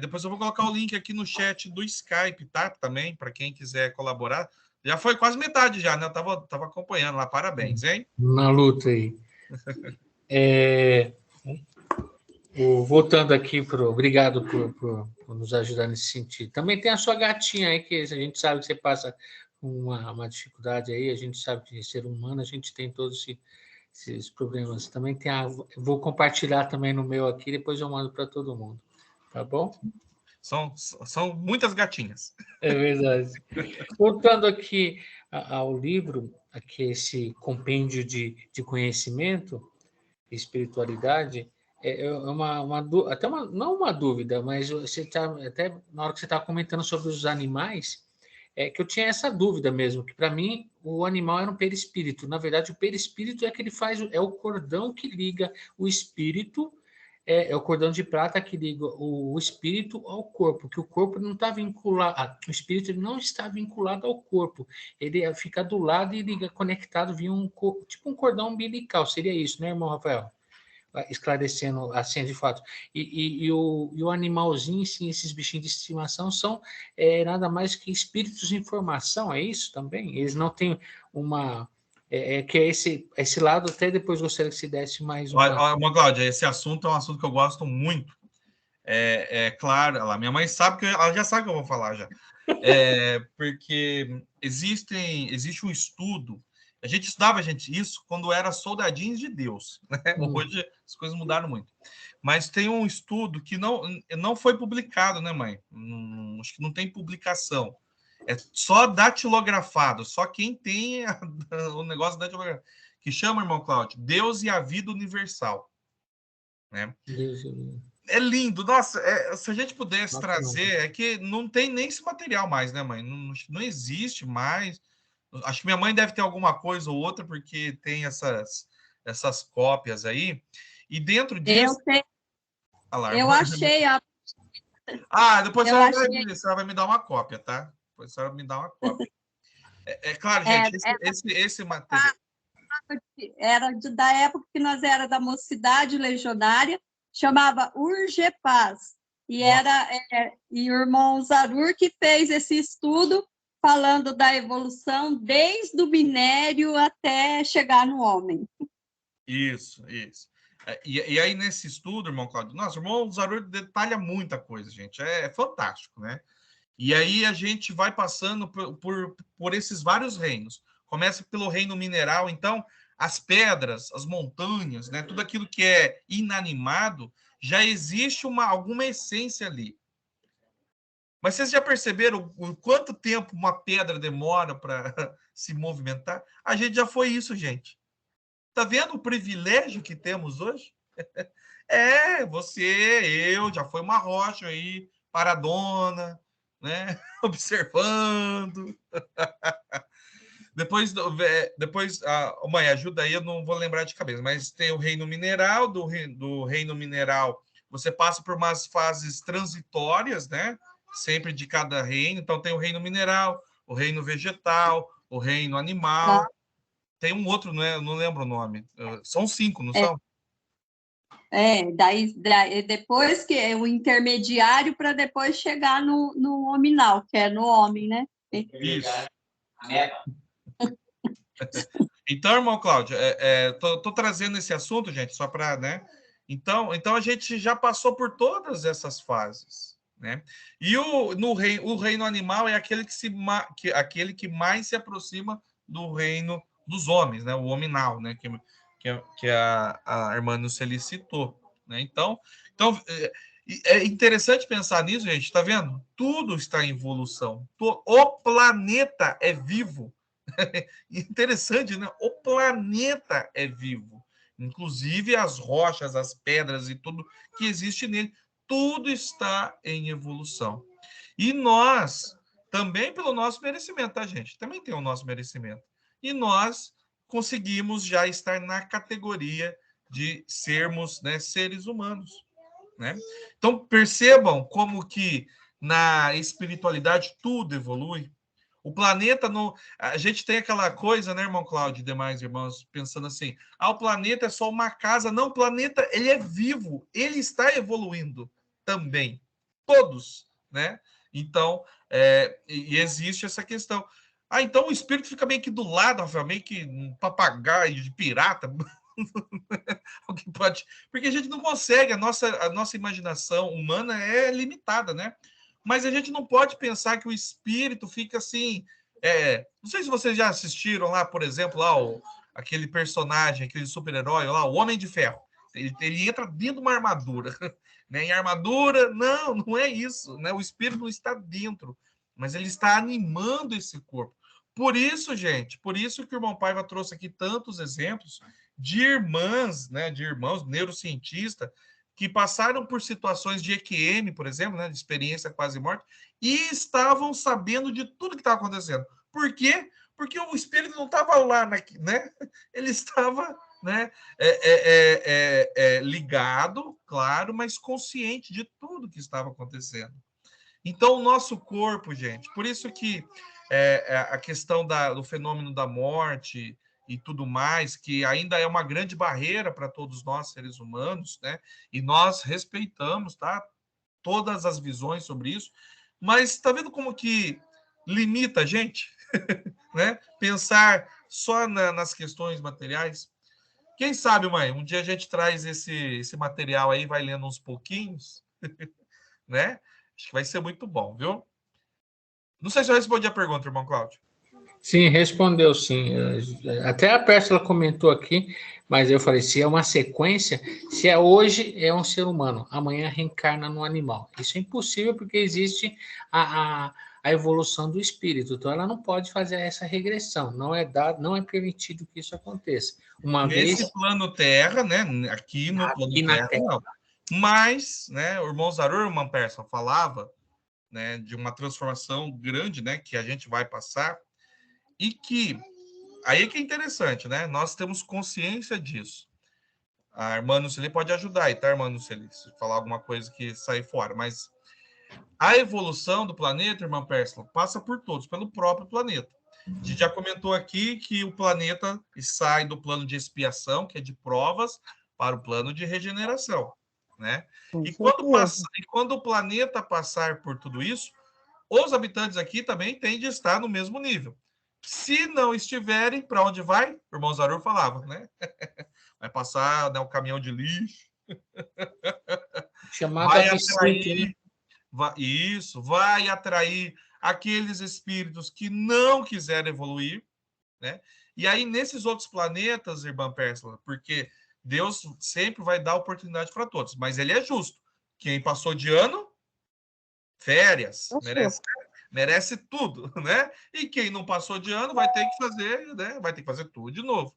Depois eu vou colocar o link aqui no chat do Skype, tá? Também, para quem quiser colaborar. Já foi quase metade já, né? Eu tava acompanhando lá. Parabéns, hein? Na luta aí. Voltando aqui, obrigado por nos ajudar nesse sentido. Também tem a sua gatinha aí, que a gente sabe que você passa uma dificuldade aí, a gente sabe que ser humano, a gente tem todos esses problemas. Também tem vou compartilhar também no meu aqui, depois eu mando para todo mundo. Tá bom? São muitas gatinhas. É verdade. Voltando aqui ao livro, aqui esse compêndio de conhecimento, espiritualidade, não uma dúvida, mas você até na hora que você estava comentando sobre os animais, que eu tinha essa dúvida mesmo, que para mim o animal era um perispírito. Na verdade, o perispírito é que ele faz, é o cordão que liga o espírito. É o cordão de prata que liga o espírito ao corpo, que o corpo não está vinculado, o espírito não está vinculado ao corpo, ele fica do lado e liga conectado via tipo um cordão umbilical, seria isso, né, irmão Rafael? Esclarecendo assim de fato. E o animalzinho, sim, esses bichinhos de estimação são nada mais que espíritos em formação, é isso também? Eles não têm uma... que é esse lado, até depois gostaria que se desse mais uma... Olha, Cláudia, esse assunto é um assunto que eu gosto muito. Claro, minha mãe sabe, ela já sabe que eu vou falar já. Porque existe um estudo, a gente estudava isso quando era soldadinhos de Deus, né? Hoje as coisas mudaram muito. Mas tem um estudo que não foi publicado, né, mãe? Acho que não tem publicação. É só datilografado, só quem tem o negócio datilografado, que chama, irmão Cláudio, Deus e a Vida Universal. Né? É lindo, nossa, se a gente pudesse trazer, é que não tem nem esse material mais, né, mãe? Não existe mais. Acho que minha mãe deve ter alguma coisa ou outra, porque tem essas cópias aí. E dentro disso... Eu achei a... depois ela vai me dar uma cópia, tá? Depois ela me dá uma cópia. Claro, gente, esse material... Era da época que nós era da Mocidade Legionária, chamava Urgepaz. E e o irmão Zarur que fez esse estudo falando da evolução desde o minério até chegar no homem. Isso. E aí, nesse estudo, irmão Cláudio, nossa, o irmão Zarur detalha muita coisa, gente. É fantástico, né? E aí a gente vai passando por esses vários reinos. Começa pelo reino mineral, então as pedras, as montanhas, né, tudo aquilo que é inanimado, já existe alguma essência ali. Mas vocês já perceberam o quanto tempo uma pedra demora para se movimentar? A gente já foi isso, gente. Tá vendo o privilégio que temos hoje? Você, eu, já foi uma rocha aí, paradona, né? Observando. Depois mãe, ajuda aí, eu não vou lembrar de cabeça, mas tem o reino mineral, do reino mineral, você passa por umas fases transitórias, né? sempre de cada reino. Então, tem o reino mineral, o reino vegetal, o reino animal. Tem um outro, não lembro o nome. São 5, não são? Daí depois que é o intermediário para depois chegar no nominal, que é no homem, né? Isso. Então, irmão Cláudio, tô trazendo esse assunto, gente, só para, né? Então a gente já passou por todas essas fases, né? E o reino animal é aquele aquele que mais se aproxima do reino dos homens, né? O hominal, né? Que a irmã Nuceli citou, né? Então é interessante pensar nisso, gente. Tá vendo? Tudo está em evolução. O planeta é vivo. Interessante, né? O planeta é vivo. Inclusive as rochas, as pedras e tudo que existe nele, tudo está em evolução. E nós, também pelo nosso merecimento, tá, gente? Também tem o nosso merecimento. E nós conseguimos já estar na categoria de sermos, né, seres humanos, né? Então, percebam como que na espiritualidade tudo evolui. O planeta não. A gente tem aquela coisa, né, irmão Cláudio e demais irmãos, pensando assim: o planeta é só uma casa. Não, o planeta ele é vivo, ele está evoluindo também. Todos, né? Então, e existe essa questão. Então o espírito fica meio que do lado, Rafael, meio que um papagaio de pirata. O que pode. Porque a gente não consegue, a nossa imaginação humana é limitada, né? Mas a gente não pode pensar que o espírito fica assim. Não sei se vocês já assistiram lá, por exemplo, lá aquele personagem, aquele super-herói lá, o Homem de Ferro. Ele entra dentro de uma armadura. Né? Em armadura, não é isso. Né? O espírito não está dentro, mas ele está animando esse corpo. Por isso, gente, por isso que o irmão Paiva trouxe aqui tantos exemplos de irmãs, né, de irmãos neurocientistas, que passaram por situações de EQM, por exemplo, né, de experiência quase morte, e estavam sabendo de tudo que estava acontecendo. Por quê? Porque o espírito não estava lá, né? Ele estava, né, ligado, claro, mas consciente de tudo que estava acontecendo. Então, o nosso corpo, gente, por isso que a questão do fenômeno da morte e tudo mais, que ainda é uma grande barreira para todos nós, seres humanos, né? E nós respeitamos, tá? Todas as visões sobre isso, mas está vendo como que limita a gente, né? Pensar só nas questões materiais. Quem sabe, mãe, um dia a gente traz esse material aí, vai lendo uns pouquinhos, né? Acho que vai ser muito bom, viu? Não sei se eu respondi a pergunta, irmão Cláudio. Sim, respondeu sim. Até a Pérsula comentou aqui, mas eu falei, se é uma sequência, se é hoje é um ser humano, amanhã reencarna no animal. Isso é impossível porque existe a evolução do espírito. Então ela não pode fazer essa regressão. Não é permitido que isso aconteça. Nesse plano Terra, né? Aqui no plano Terra, não. Mas, né, o irmão Zarur, o irmão Persson, falava, né, de uma transformação grande, né, que a gente vai passar. E que, aí que é interessante, né? Nós temos consciência disso. A irmã Nuceli pode ajudar aí, tá, irmã Nuceli? Se falar alguma coisa que sair fora. Mas a evolução do planeta, irmã Pérsula, passa por todos, pelo próprio planeta. A gente já comentou aqui que o planeta sai do plano de expiação, que é de provas, para o plano de regeneração, né? E quando o planeta passar por tudo isso, os habitantes aqui também têm de estar no mesmo nível. Se não estiverem, para onde vai? O irmão Zarur falava, né? Vai passar, né, um caminhão de lixo. Vai atrair, vai atrair aqueles espíritos que não quiserem evoluir, né? E aí, nesses outros planetas, irmã Pérsula, porque Deus sempre vai dar oportunidade para todos, mas ele é justo. Quem passou de ano, férias, merece tudo, né? E quem não passou de ano vai ter que fazer, né? Vai ter que fazer tudo de novo.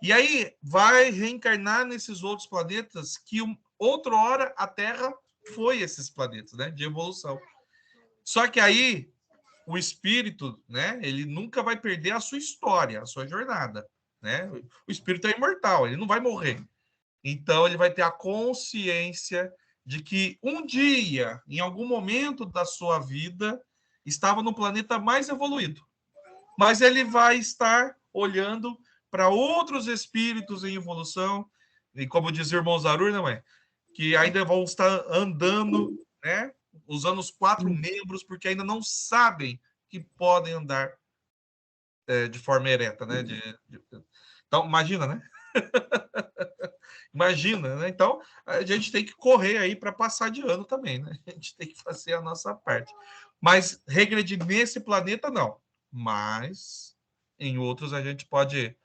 E aí vai reencarnar nesses outros planetas que outra hora a Terra foi esses planetas, né? De evolução. Só que aí o espírito, né? Ele nunca vai perder a sua história, a sua jornada, né? O espírito é imortal, ele não vai morrer. Então ele vai ter a consciência de que um dia, em algum momento da sua vida, estava no planeta mais evoluído. Mas ele vai estar olhando para outros espíritos em evolução, e como diz o irmão Zarur, não é? Que ainda vão estar andando, né? Usando os 4 membros, porque ainda não sabem que podem andar de forma ereta, né? Então, imagina, né? Imagina, né? Então, a gente tem que correr aí para passar de ano também, né? A gente tem que fazer a nossa parte. Mas regredir nesse planeta, não. Mas em outros a gente pode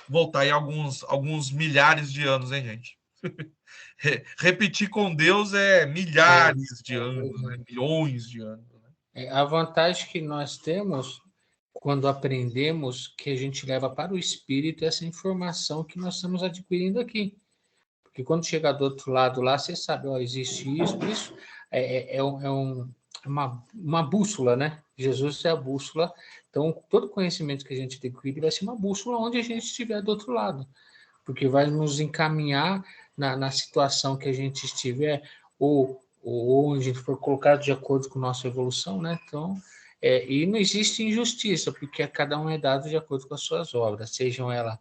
voltar aí alguns milhares de anos, hein, gente? Repetir com Deus é milhares de anos, né? Milhões de anos. Né? A vantagem que nós temos quando aprendemos que a gente leva para o espírito essa informação que nós estamos adquirindo aqui. Porque quando chegar do outro lado lá, você sabe, ó, existe isso uma bússola, né? Jesus é a bússola. Então, todo conhecimento que a gente adquire vai ser uma bússola onde a gente estiver do outro lado. Porque vai nos encaminhar na situação que a gente estiver, ou onde a gente for colocado de acordo com a nossa evolução, né? Então, e não existe injustiça, porque cada um é dado de acordo com as suas obras, sejam elas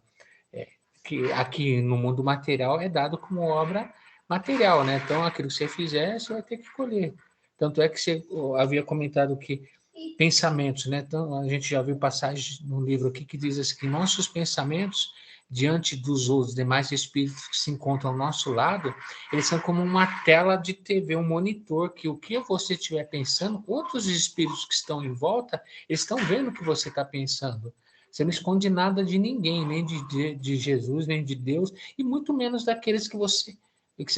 que aqui no mundo material é dado como obra material, né? Então, aquilo que você fizer, você vai ter que colher. Tanto é que você havia comentado que pensamentos, né? Então, a gente já viu passagem no livro aqui que diz assim, que nossos pensamentos, diante dos outros demais espíritos que se encontram ao nosso lado, eles são como uma tela de TV, um monitor, que o que você estiver pensando, outros espíritos que estão em volta, eles estão vendo o que você está pensando. Você não esconde nada de ninguém, nem de Jesus, nem de Deus, e muito menos daqueles que você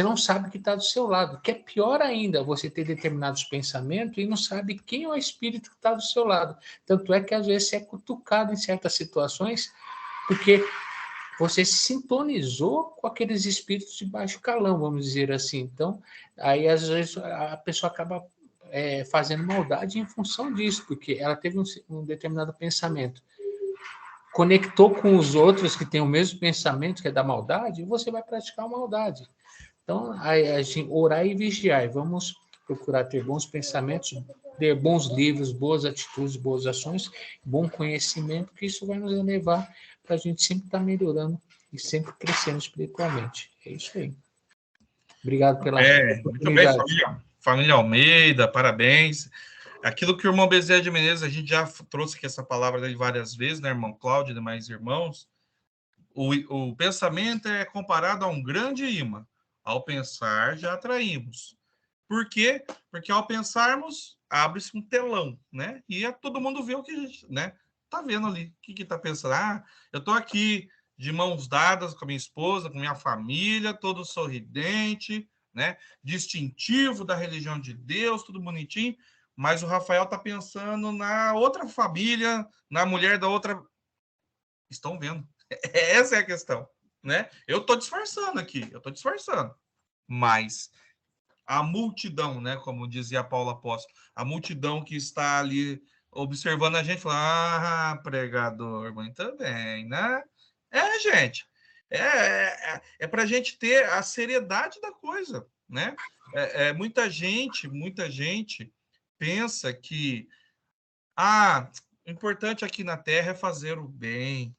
não sabe que está do seu lado. Que é pior ainda, você ter determinados pensamentos e não sabe quem é o espírito que está do seu lado. Tanto é que, às vezes, você é cutucado em certas situações, porque você se sintonizou com aqueles espíritos de baixo calão, vamos dizer assim. Então, aí, às vezes, a pessoa acaba fazendo maldade em função disso, porque ela teve um determinado pensamento. Conectou com os outros que têm o mesmo pensamento, que é da maldade, e você vai praticar a maldade. Então, a gente orar e vigiar. Vamos procurar ter bons pensamentos, ter bons livros, boas atitudes, boas ações, bom conhecimento, que isso vai nos levar para a gente sempre estar melhorando e sempre crescendo espiritualmente. É isso aí. Obrigado pela oportunidade. Muito bem, família Almeida, parabéns. Aquilo que o irmão Bezerra de Menezes, a gente já trouxe aqui essa palavra dele várias vezes, né, irmão Cláudio e demais irmãos, o pensamento é comparado a um grande imã. Ao pensar, já atraímos. Por quê? Porque ao pensarmos, abre-se um telão, né? E todo mundo vê o que a gente, né? Tá vendo ali. O que tá pensando? Ah, eu tô aqui de mãos dadas com a minha esposa, com minha família, todo sorridente, né? Distintivo da religião de Deus, tudo bonitinho. Mas o Rafael está pensando na outra família, na mulher da outra. Estão vendo? Essa é a questão, né? Eu estou disfarçando aqui, Mas a multidão, né? Como dizia Paulo Apóstolo, a multidão que está ali observando a gente, fala, pregador, muito bem, né? Gente, é para a gente ter a seriedade da coisa, né? Muita gente pensa que o importante aqui na Terra é fazer o bem,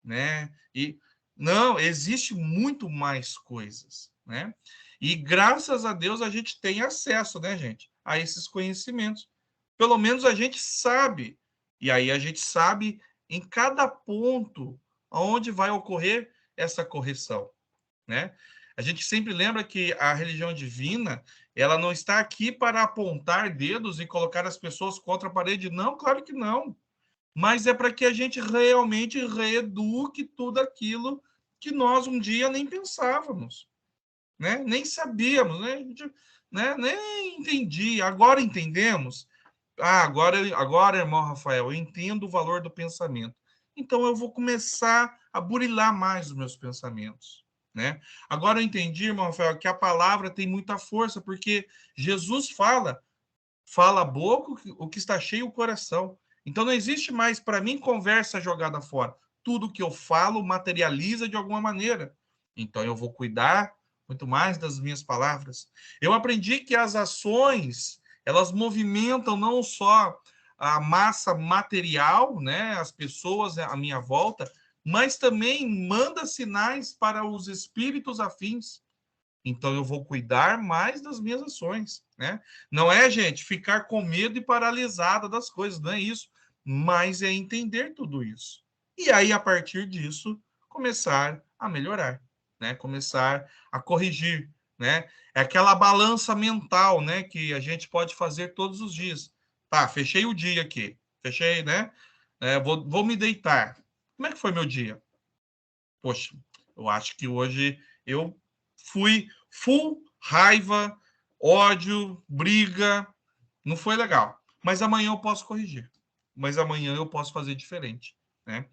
né? E não, existe muito mais coisas, né? E graças a Deus a gente tem acesso, né, gente, a esses conhecimentos. Pelo menos a gente sabe. E aí a gente sabe em cada ponto onde vai ocorrer essa correção, né? A gente sempre lembra que a religião divina, ela não está aqui para apontar dedos e colocar as pessoas contra a parede. Não, claro que não. Mas é para que a gente realmente reeduque tudo aquilo que nós um dia nem pensávamos, né? Nem sabíamos, né? A gente, né? Nem entendia. Agora entendemos. Agora, irmão Rafael, eu entendo o valor do pensamento. Então eu vou começar a burilar mais os meus pensamentos, né? Agora eu entendi, irmão Rafael, que a palavra tem muita força, porque Jesus fala a boca o que está cheio o coração. Então não existe mais, para mim, conversa jogada fora. Tudo que eu falo materializa de alguma maneira. Então eu vou cuidar muito mais das minhas palavras. Eu aprendi que as ações, elas movimentam não só a massa material, né, as pessoas à minha volta, mas também manda sinais para os espíritos afins. Então, eu vou cuidar mais das minhas ações, né? Não é, gente, ficar com medo e paralisada das coisas, não é isso. Mas é entender tudo isso. E aí, a partir disso, começar a melhorar, né? Começar a corrigir, né? É aquela balança mental, né? Que a gente pode fazer todos os dias. Tá, fechei o dia aqui. Fechei, né? Vou me deitar. Como é que foi meu dia? Poxa, eu acho que hoje eu fui full raiva, ódio, briga. Não foi legal. Mas amanhã eu posso corrigir. Mas amanhã eu posso fazer diferente, né?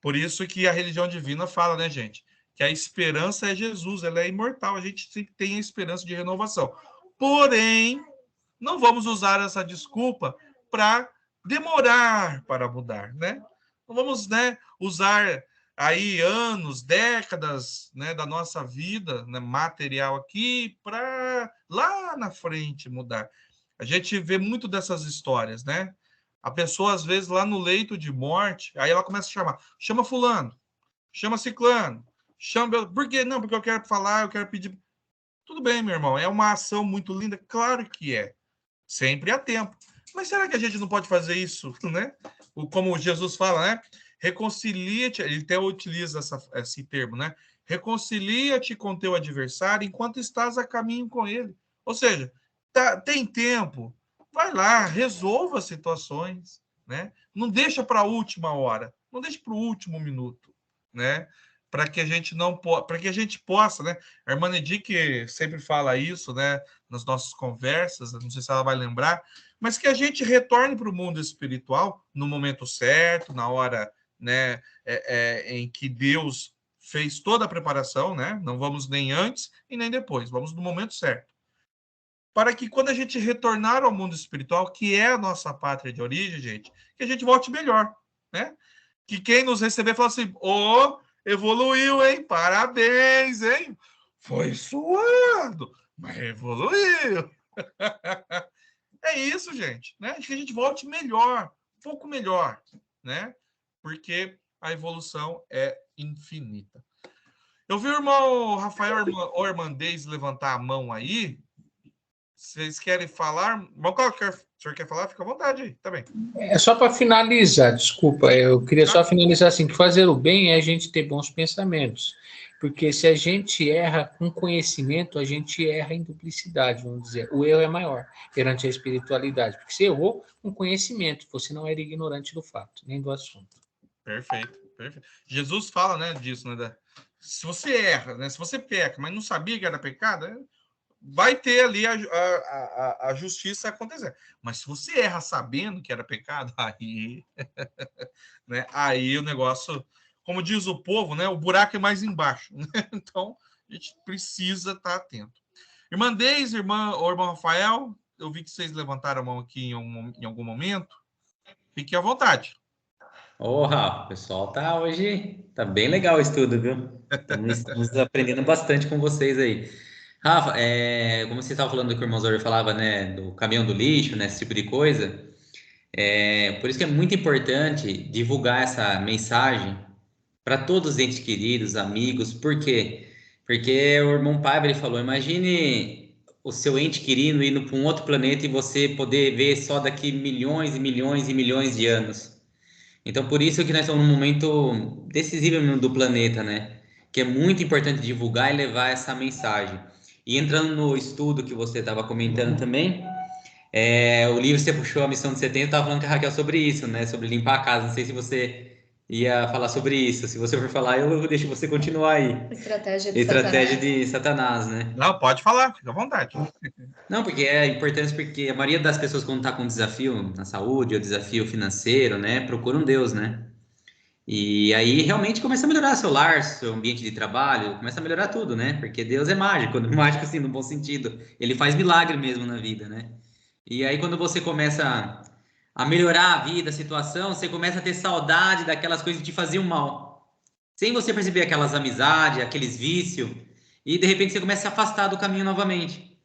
Por isso que a religião divina fala, né, gente? Que a esperança é Jesus, ela é imortal. A gente sempre tem a esperança de renovação. Porém, não vamos usar essa desculpa para demorar para mudar, né? Não vamos, né, usar aí anos, décadas, né, da nossa vida, né, material aqui para lá na frente mudar. A gente vê muito dessas histórias, né? A pessoa, às vezes, lá no leito de morte, aí ela começa a chamar. Chama fulano, chama ciclano, chama... Por quê? Não, porque eu quero falar, eu quero pedir... Tudo bem, meu irmão, é uma ação muito linda, claro que é. Sempre há tempo. Mas será que a gente não pode fazer isso, né? Como Jesus fala, né? Reconcilia-te, ele até utiliza esse termo, né? Reconcilia-te com teu adversário enquanto estás a caminho com ele. Ou seja, tem tempo, vai lá, resolva as situações, né? Não deixa para a última hora, não deixa para o último minuto, né? Para que a gente não para que a gente possa, né? A irmã Edique sempre fala isso, né? Nas nossas conversas, não sei se ela vai lembrar, mas que a gente retorne para o mundo espiritual no momento certo, na hora, né? Em que Deus fez toda a preparação, né? Não vamos nem antes e nem depois, vamos no momento certo. Para que quando a gente retornar ao mundo espiritual, que é a nossa pátria de origem, gente, que a gente volte melhor, né? Que quem nos receber fala assim, evoluiu, hein? Parabéns, hein? Foi suado, mas evoluiu. É isso, gente, né? Que a gente volte melhor, um pouco melhor, né? Porque a evolução é infinita. Eu vi o irmão Rafael Ormandez levantar a mão aí. Vocês querem falar? O senhor quer falar? Fica à vontade aí, tá bem. É só para finalizar, desculpa, eu queria só finalizar assim, que fazer o bem é a gente ter bons pensamentos, porque se a gente erra com conhecimento, a gente erra em duplicidade, vamos dizer, o erro é maior perante a espiritualidade, porque você errou com conhecimento, você não era ignorante do fato, nem do assunto. Perfeito, perfeito. Jesus fala, né, disso, né, se você erra, né, se você peca, mas não sabia que era pecado, vai ter ali a justiça acontecer. Mas se você erra sabendo que era pecado, aí, né, aí o negócio, como diz o povo, né, o buraco é mais embaixo. Né? Então, a gente precisa estar atento. Irmã Deise, irmão Rafael, eu vi que vocês levantaram a mão aqui em algum momento. Fique à vontade. Rafa, o pessoal tá bem legal o estudo, viu? Estamos aprendendo bastante com vocês aí. Rafa, como você estava falando que o irmão Zóio falava, né, do caminhão do lixo, né, esse tipo de coisa, por isso que é muito importante divulgar essa mensagem para todos os entes queridos, amigos. Por quê? Porque o irmão Paiva falou, imagine o seu ente querido indo para um outro planeta e você poder ver só daqui milhões e milhões e milhões de anos. Então, por isso que nós estamos num momento decisivo do planeta, né? Que é muito importante divulgar e levar essa mensagem. E entrando no estudo que você estava comentando também, o livro que você puxou, A Missão de 70, estava falando com a Raquel sobre isso, né? Sobre limpar a casa. Não sei se você ia falar sobre isso. Se você for falar, eu deixo você continuar aí. Estratégia de Satanás, né? Não, pode falar, fica à vontade. Não, porque é importante, porque a maioria das pessoas, quando está com um desafio na saúde, ou desafio financeiro, né? Procuram Deus, né? E aí realmente começa a melhorar seu lar, seu ambiente de trabalho, começa a melhorar tudo, né? Porque Deus é mágico, mágico assim, no bom sentido. Ele faz milagre mesmo na vida, né? E aí quando você começa a melhorar a vida, a situação, você começa a ter saudade daquelas coisas que te faziam mal. Sem você perceber aquelas amizades, aqueles vícios. e de repente você começa a se afastar do caminho novamente.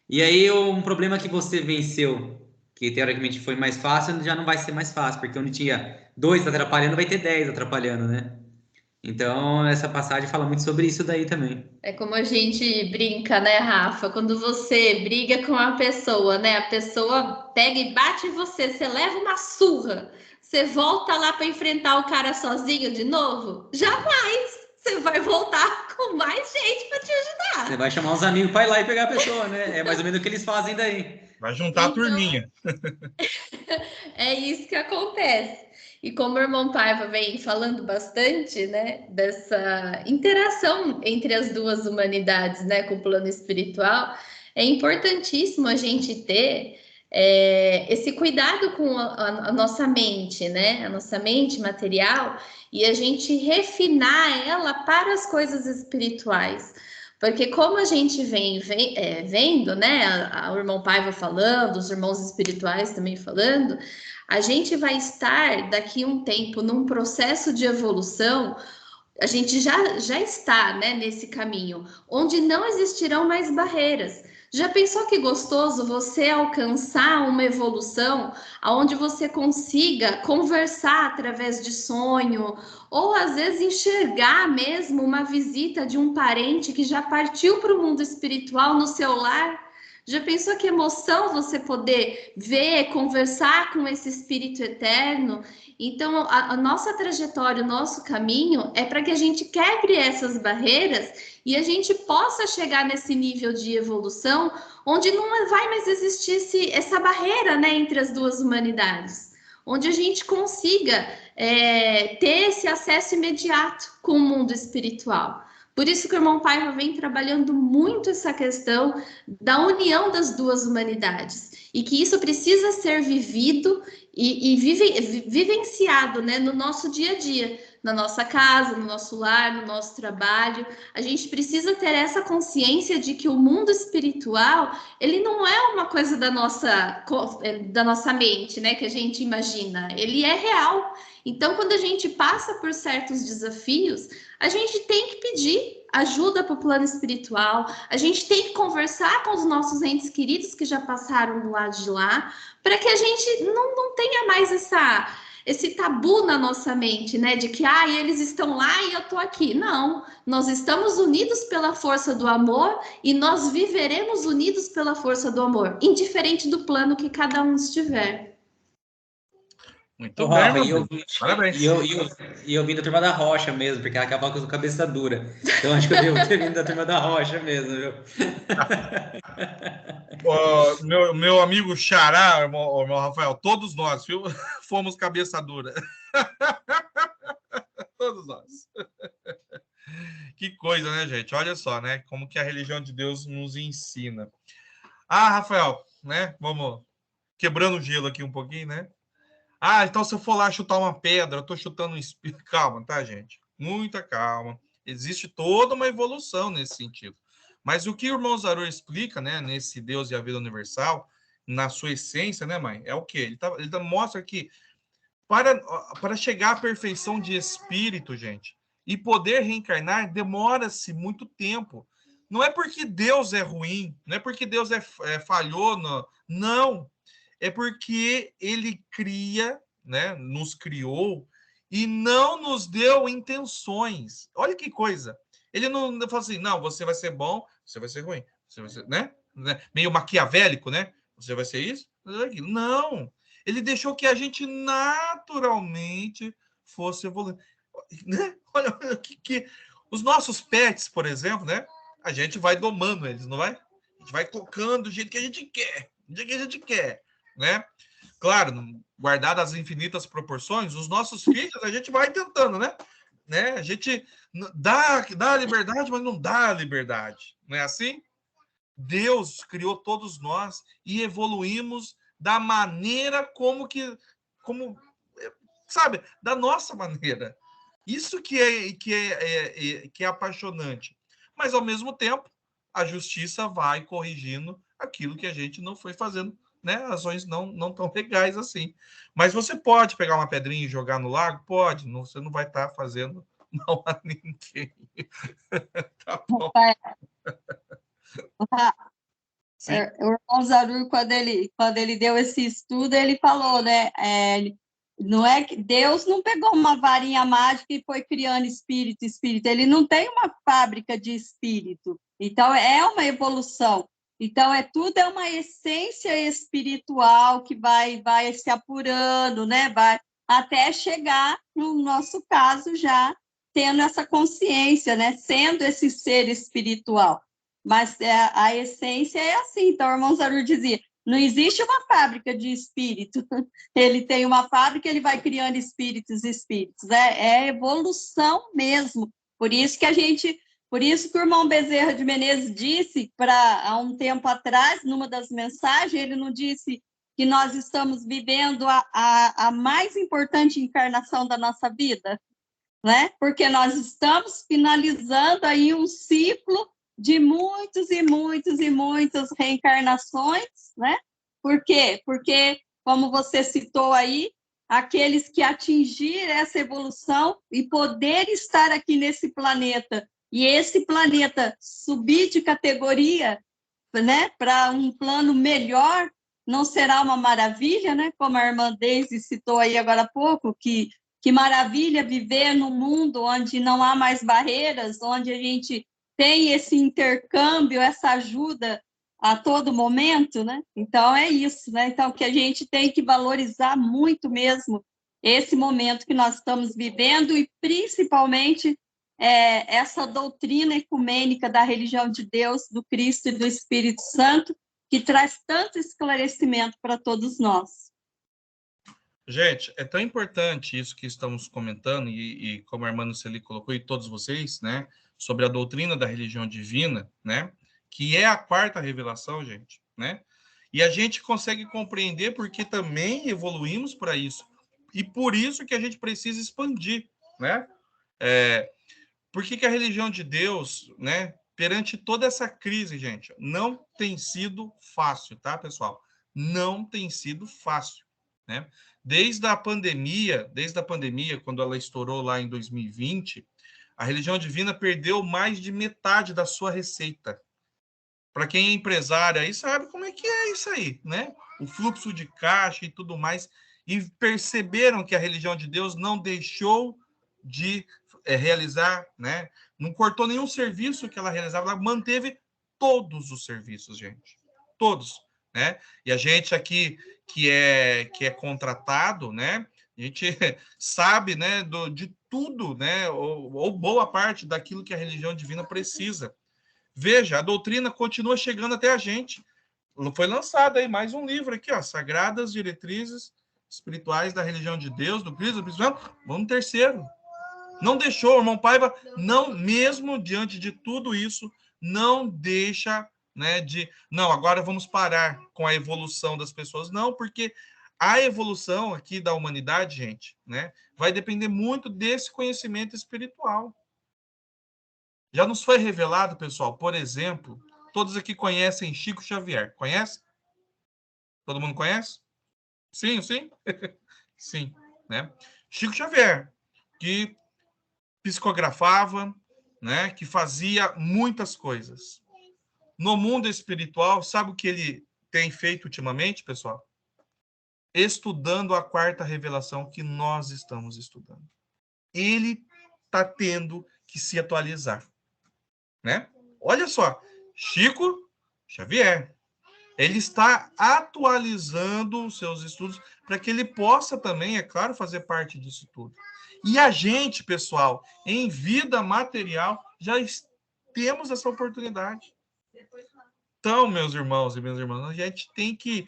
E aí um problema que você venceu, que teoricamente foi mais fácil, já não vai ser mais fácil, porque onde tinha 2 atrapalhando, vai ter 10 atrapalhando, né? Então, essa passagem fala muito sobre isso daí também. É como a gente brinca, né, Rafa? Quando você briga com uma pessoa, né? A pessoa pega e bate em você, você leva uma surra. Você volta lá para enfrentar o cara sozinho de novo? Jamais! Você vai voltar com mais gente para te ajudar. Você vai chamar uns amigos para ir lá e pegar a pessoa, né? É mais ou menos o que eles fazem daí. Vai juntar a turminha. É isso que acontece. E como o irmão Paiva vem falando bastante, né, dessa interação entre as duas humanidades, né, com o plano espiritual, é importantíssimo a gente ter esse cuidado com a nossa mente, né, a nossa mente material, e a gente refinar ela para as coisas espirituais. Porque como a gente vem vendo, né, o irmão Paiva falando, os irmãos espirituais também falando, a gente vai estar daqui a um tempo num processo de evolução, a gente já está, né, nesse caminho, onde não existirão mais barreiras. Já pensou que gostoso você alcançar uma evolução onde você consiga conversar através de sonho, ou às vezes enxergar mesmo uma visita de um parente que já partiu para o mundo espiritual no seu lar? Já pensou que emoção você poder ver, conversar com esse espírito eterno? Então, a nossa trajetória, o nosso caminho é para que a gente quebre essas barreiras e a gente possa chegar nesse nível de evolução onde não vai mais existir essa barreira, né, entre as duas humanidades, onde a gente consiga ter esse acesso imediato com o mundo espiritual. Por isso que o irmão Paiva vem trabalhando muito essa questão da união das duas humanidades, e que isso precisa ser vivido e vivenciado, né, no nosso dia a dia, na nossa casa, no nosso lar, no nosso trabalho. A gente precisa ter essa consciência de que o mundo espiritual, ele não é uma coisa da nossa mente, né, que a gente imagina, ele é real. Então, quando a gente passa por certos desafios, a gente tem que pedir ajuda para o plano espiritual, a gente tem que conversar com os nossos entes queridos que já passaram do lado de lá, para que a gente não tenha mais esse tabu na nossa mente, né? De que eles estão lá e eu estou aqui. Não, nós estamos unidos pela força do amor e nós viveremos unidos pela força do amor, indiferente do plano que cada um estiver. Muito bem, Rafa, parabéns. E eu vim da turma da Rocha mesmo, porque ela acaba com a cabeça dura. Então acho que eu devo ter vindo da turma da Rocha mesmo, viu? Meu amigo Xará, irmão Rafael, todos nós, viu? Fomos cabeça dura. Todos nós. Que coisa, né, gente? Olha só, né? Como que a religião de Deus nos ensina. Rafael, né? Vamos quebrando o gelo aqui um pouquinho, né? Então se eu for lá chutar uma pedra, eu tô chutando um espírito. Calma, tá, gente? Muita calma. Existe toda uma evolução nesse sentido. Mas o que o irmão Zaror explica, né, nesse Deus e a vida universal, na sua essência, né, mãe? É o quê? Ele mostra que para chegar à perfeição de espírito, gente, e poder reencarnar, demora-se muito tempo. Não é porque Deus é ruim, não é porque Deus falhou, não. É porque ele cria, né, nos criou e não nos deu intenções. Olha que coisa. Ele não fala assim, não, você vai ser bom, você vai ser ruim. Você vai ser, né? Meio maquiavélico, né? Você vai ser isso, você vai ser aquilo. Não. Ele deixou que a gente naturalmente fosse evoluindo. Né? Olha que... Os nossos pets, por exemplo, né? A gente vai domando eles, não vai? A gente vai colocando do jeito que a gente quer. Do jeito que a gente quer. Né? Claro, guardadas as infinitas proporções, os nossos filhos a gente vai tentando, né? A gente dá a liberdade, mas não dá a liberdade, não é assim? Deus criou todos nós e evoluímos da maneira como sabe, da nossa maneira. Isso que é apaixonante. Mas ao mesmo tempo, a justiça vai corrigindo aquilo que a gente não foi fazendo, né? Ações não tão legais assim. Mas você pode pegar uma pedrinha e jogar no lago? Pode. Você não vai estar fazendo mal a ninguém. Tá bom. O irmão Zarur, quando ele deu esse estudo, ele falou, né? Não é que Deus não pegou uma varinha mágica e foi criando espírito. Ele não tem uma fábrica de espírito. Então, é uma evolução. Então, tudo é uma essência espiritual que vai se apurando, né? Vai até chegar, no nosso caso, já tendo essa consciência, né? Sendo esse ser espiritual. Mas a essência é assim. Então, o irmão Zarur dizia, não existe uma fábrica de espírito. Ele tem uma fábrica, ele vai criando espíritos. É evolução mesmo. Por isso que o irmão Bezerra de Menezes disse, há um tempo atrás, numa das mensagens, ele não disse que nós estamos vivendo a mais importante encarnação da nossa vida, né? Porque nós estamos finalizando aí um ciclo de muitas reencarnações, né? Por quê? Porque, como você citou aí, aqueles que atingirem essa evolução e poder estar aqui nesse planeta, e esse planeta subir de categoria, né, para um plano melhor, não será uma maravilha, né? Como a irmã Deise citou aí agora há pouco, que maravilha viver num mundo onde não há mais barreiras, onde a gente tem esse intercâmbio, essa ajuda a todo momento, né? Então, é isso, né? Então, que a gente tem que valorizar muito mesmo esse momento que nós estamos vivendo e, principalmente, essa doutrina ecumênica da religião de Deus, do Cristo e do Espírito Santo, que traz tanto esclarecimento para todos nós. Gente, é tão importante isso que estamos comentando, e como a irmã Nuceli colocou, e todos vocês, né, sobre a doutrina da religião divina, né, que é a quarta revelação, gente, né, e a gente consegue compreender porque também evoluímos para isso, e por isso que a gente precisa expandir, né, por que a religião de Deus, né, perante toda essa crise, gente, não tem sido fácil, tá, pessoal? Não tem sido fácil, né? Desde a pandemia, quando ela estourou lá em 2020, a religião divina perdeu mais de metade da sua receita. Para quem é empresário aí sabe como é que é isso aí, né? O fluxo de caixa e tudo mais. E perceberam que a religião de Deus não deixou de realizar, né? Não cortou nenhum serviço que ela realizava, ela manteve todos os serviços, gente. Todos, né? E a gente aqui que é contratado, né? A gente sabe, né, de tudo, né, ou boa parte daquilo que a religião divina precisa. Veja, a doutrina continua chegando até a gente. Foi lançado aí mais um livro aqui, ó, Sagradas Diretrizes Espirituais da Religião de Deus, do Cristo, do Espírito Santo. Vamos no terceiro. Não deixou, o irmão Paiva, não, mesmo diante de tudo isso, não deixa, né, não, agora vamos parar com a evolução das pessoas. Não, porque a evolução aqui da humanidade, gente, né, vai depender muito desse conhecimento espiritual. Já nos foi revelado, pessoal, por exemplo, todos aqui conhecem Chico Xavier. Conhece? Todo mundo conhece? Sim, sim? Sim, né? Chico Xavier, que psicografava, né, que fazia muitas coisas. No mundo espiritual, sabe o que ele tem feito ultimamente, pessoal? Estudando a quarta revelação que nós estamos estudando. Ele está tendo que se atualizar, né? Olha só, Chico Xavier, ele está atualizando os seus estudos para que ele possa também, é claro, fazer parte disso tudo. E a gente, pessoal, em vida material, já temos essa oportunidade. Então, meus irmãos e minhas irmãs, a gente tem que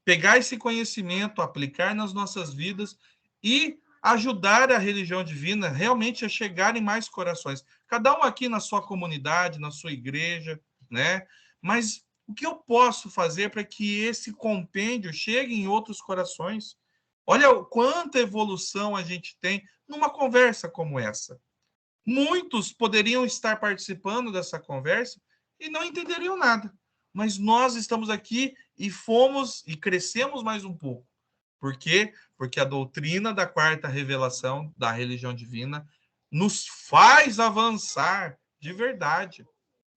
pegar esse conhecimento, aplicar nas nossas vidas e ajudar a religião divina realmente a chegar em mais corações. Cada um aqui na sua comunidade, na sua igreja, né? Mas o que eu posso fazer para que esse compêndio chegue em outros corações? Olha quanta evolução a gente tem numa conversa como essa. Muitos poderiam estar participando dessa conversa e não entenderiam nada. Mas nós estamos aqui e fomos e crescemos mais um pouco. Por quê? Porque a doutrina da quarta revelação da religião divina nos faz avançar de verdade,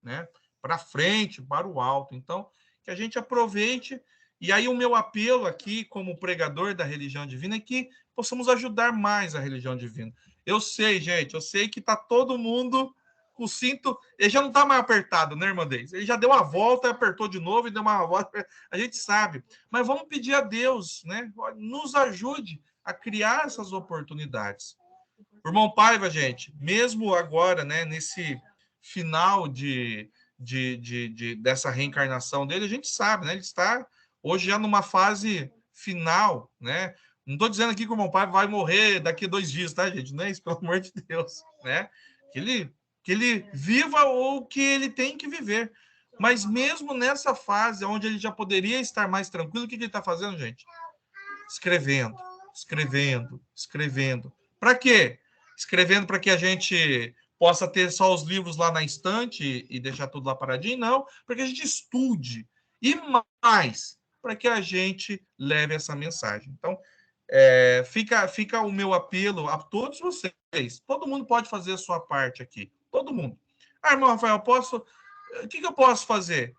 né? Para frente, para o alto. Então, que a gente aproveite. E aí o meu apelo aqui, como pregador da religião divina, é que possamos ajudar mais a religião divina. Eu sei, gente, eu sei que está todo mundo com o cinto... Ele já não está mais apertado, né, irmã Deise? Ele já deu uma volta, apertou de novo e deu uma volta. A gente sabe. Mas vamos pedir a Deus, né? Nos ajude a criar essas oportunidades. O irmão Paiva, gente, mesmo agora, né, nesse final dessa reencarnação dele, a gente sabe, né? Ele está hoje já numa fase final, né? Não estou dizendo aqui que o irmão Paiva vai morrer daqui a 2 dias, tá, gente? Não é isso, pelo amor de Deus, né? Que ele viva o que ele tem que viver. Mas mesmo nessa fase onde ele já poderia estar mais tranquilo, o que ele está fazendo, gente? Escrevendo, escrevendo, escrevendo. Para quê? Escrevendo para que a gente possa ter só os livros lá na estante e deixar tudo lá paradinho? Não, para que a gente estude. E mais, para que a gente leve essa mensagem. Então, fica o meu apelo a todos vocês. Todo mundo pode fazer a sua parte aqui. Todo mundo. Ah, irmão Rafael, o que eu posso fazer?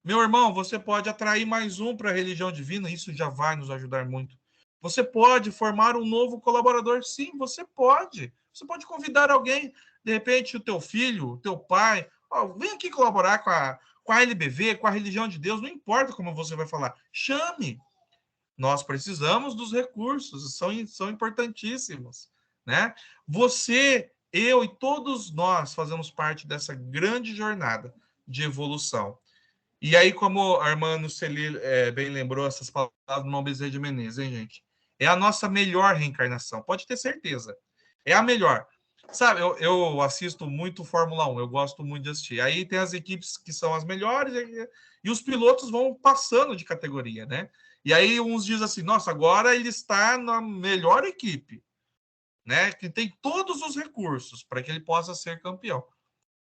Meu irmão, você pode atrair mais um para a religião divina, isso já vai nos ajudar muito. Você pode formar um novo colaborador? Sim, você pode. Você pode convidar alguém, de repente o teu filho, o teu pai, vem aqui colaborar com a LBV, com a religião de Deus, não importa como você vai falar, chame. Nós precisamos dos recursos, são importantíssimos, né? Você, eu e todos nós fazemos parte dessa grande jornada de evolução. E aí, como a irmã Nuceli bem lembrou essas palavras do irmão Bezerra de Menezes, hein, gente? É a nossa melhor reencarnação, pode ter certeza. É a melhor. Sabe, eu assisto muito Fórmula 1, eu gosto muito de assistir. Aí tem as equipes que são as melhores e os pilotos vão passando de categoria, né? E aí uns dizem assim, nossa, agora ele está na melhor equipe, né? Que tem todos os recursos para que ele possa ser campeão.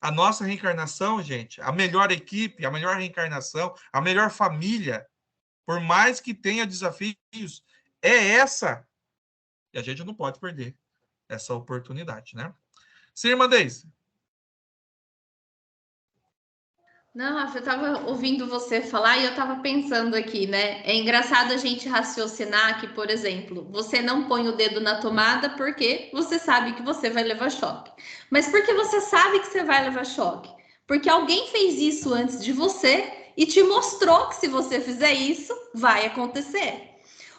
A nossa reencarnação, gente, a melhor equipe, a melhor reencarnação, a melhor família, por mais que tenha desafios, é essa. E a gente não pode perder essa oportunidade, né? Sim, irmã Deise. Não, Rafa, eu estava ouvindo você falar e eu estava pensando aqui, né? É engraçado a gente raciocinar que, por exemplo, você não põe o dedo na tomada porque você sabe que você vai levar choque. Mas por que você sabe que você vai levar choque? Porque alguém fez isso antes de você e te mostrou que se você fizer isso, vai acontecer.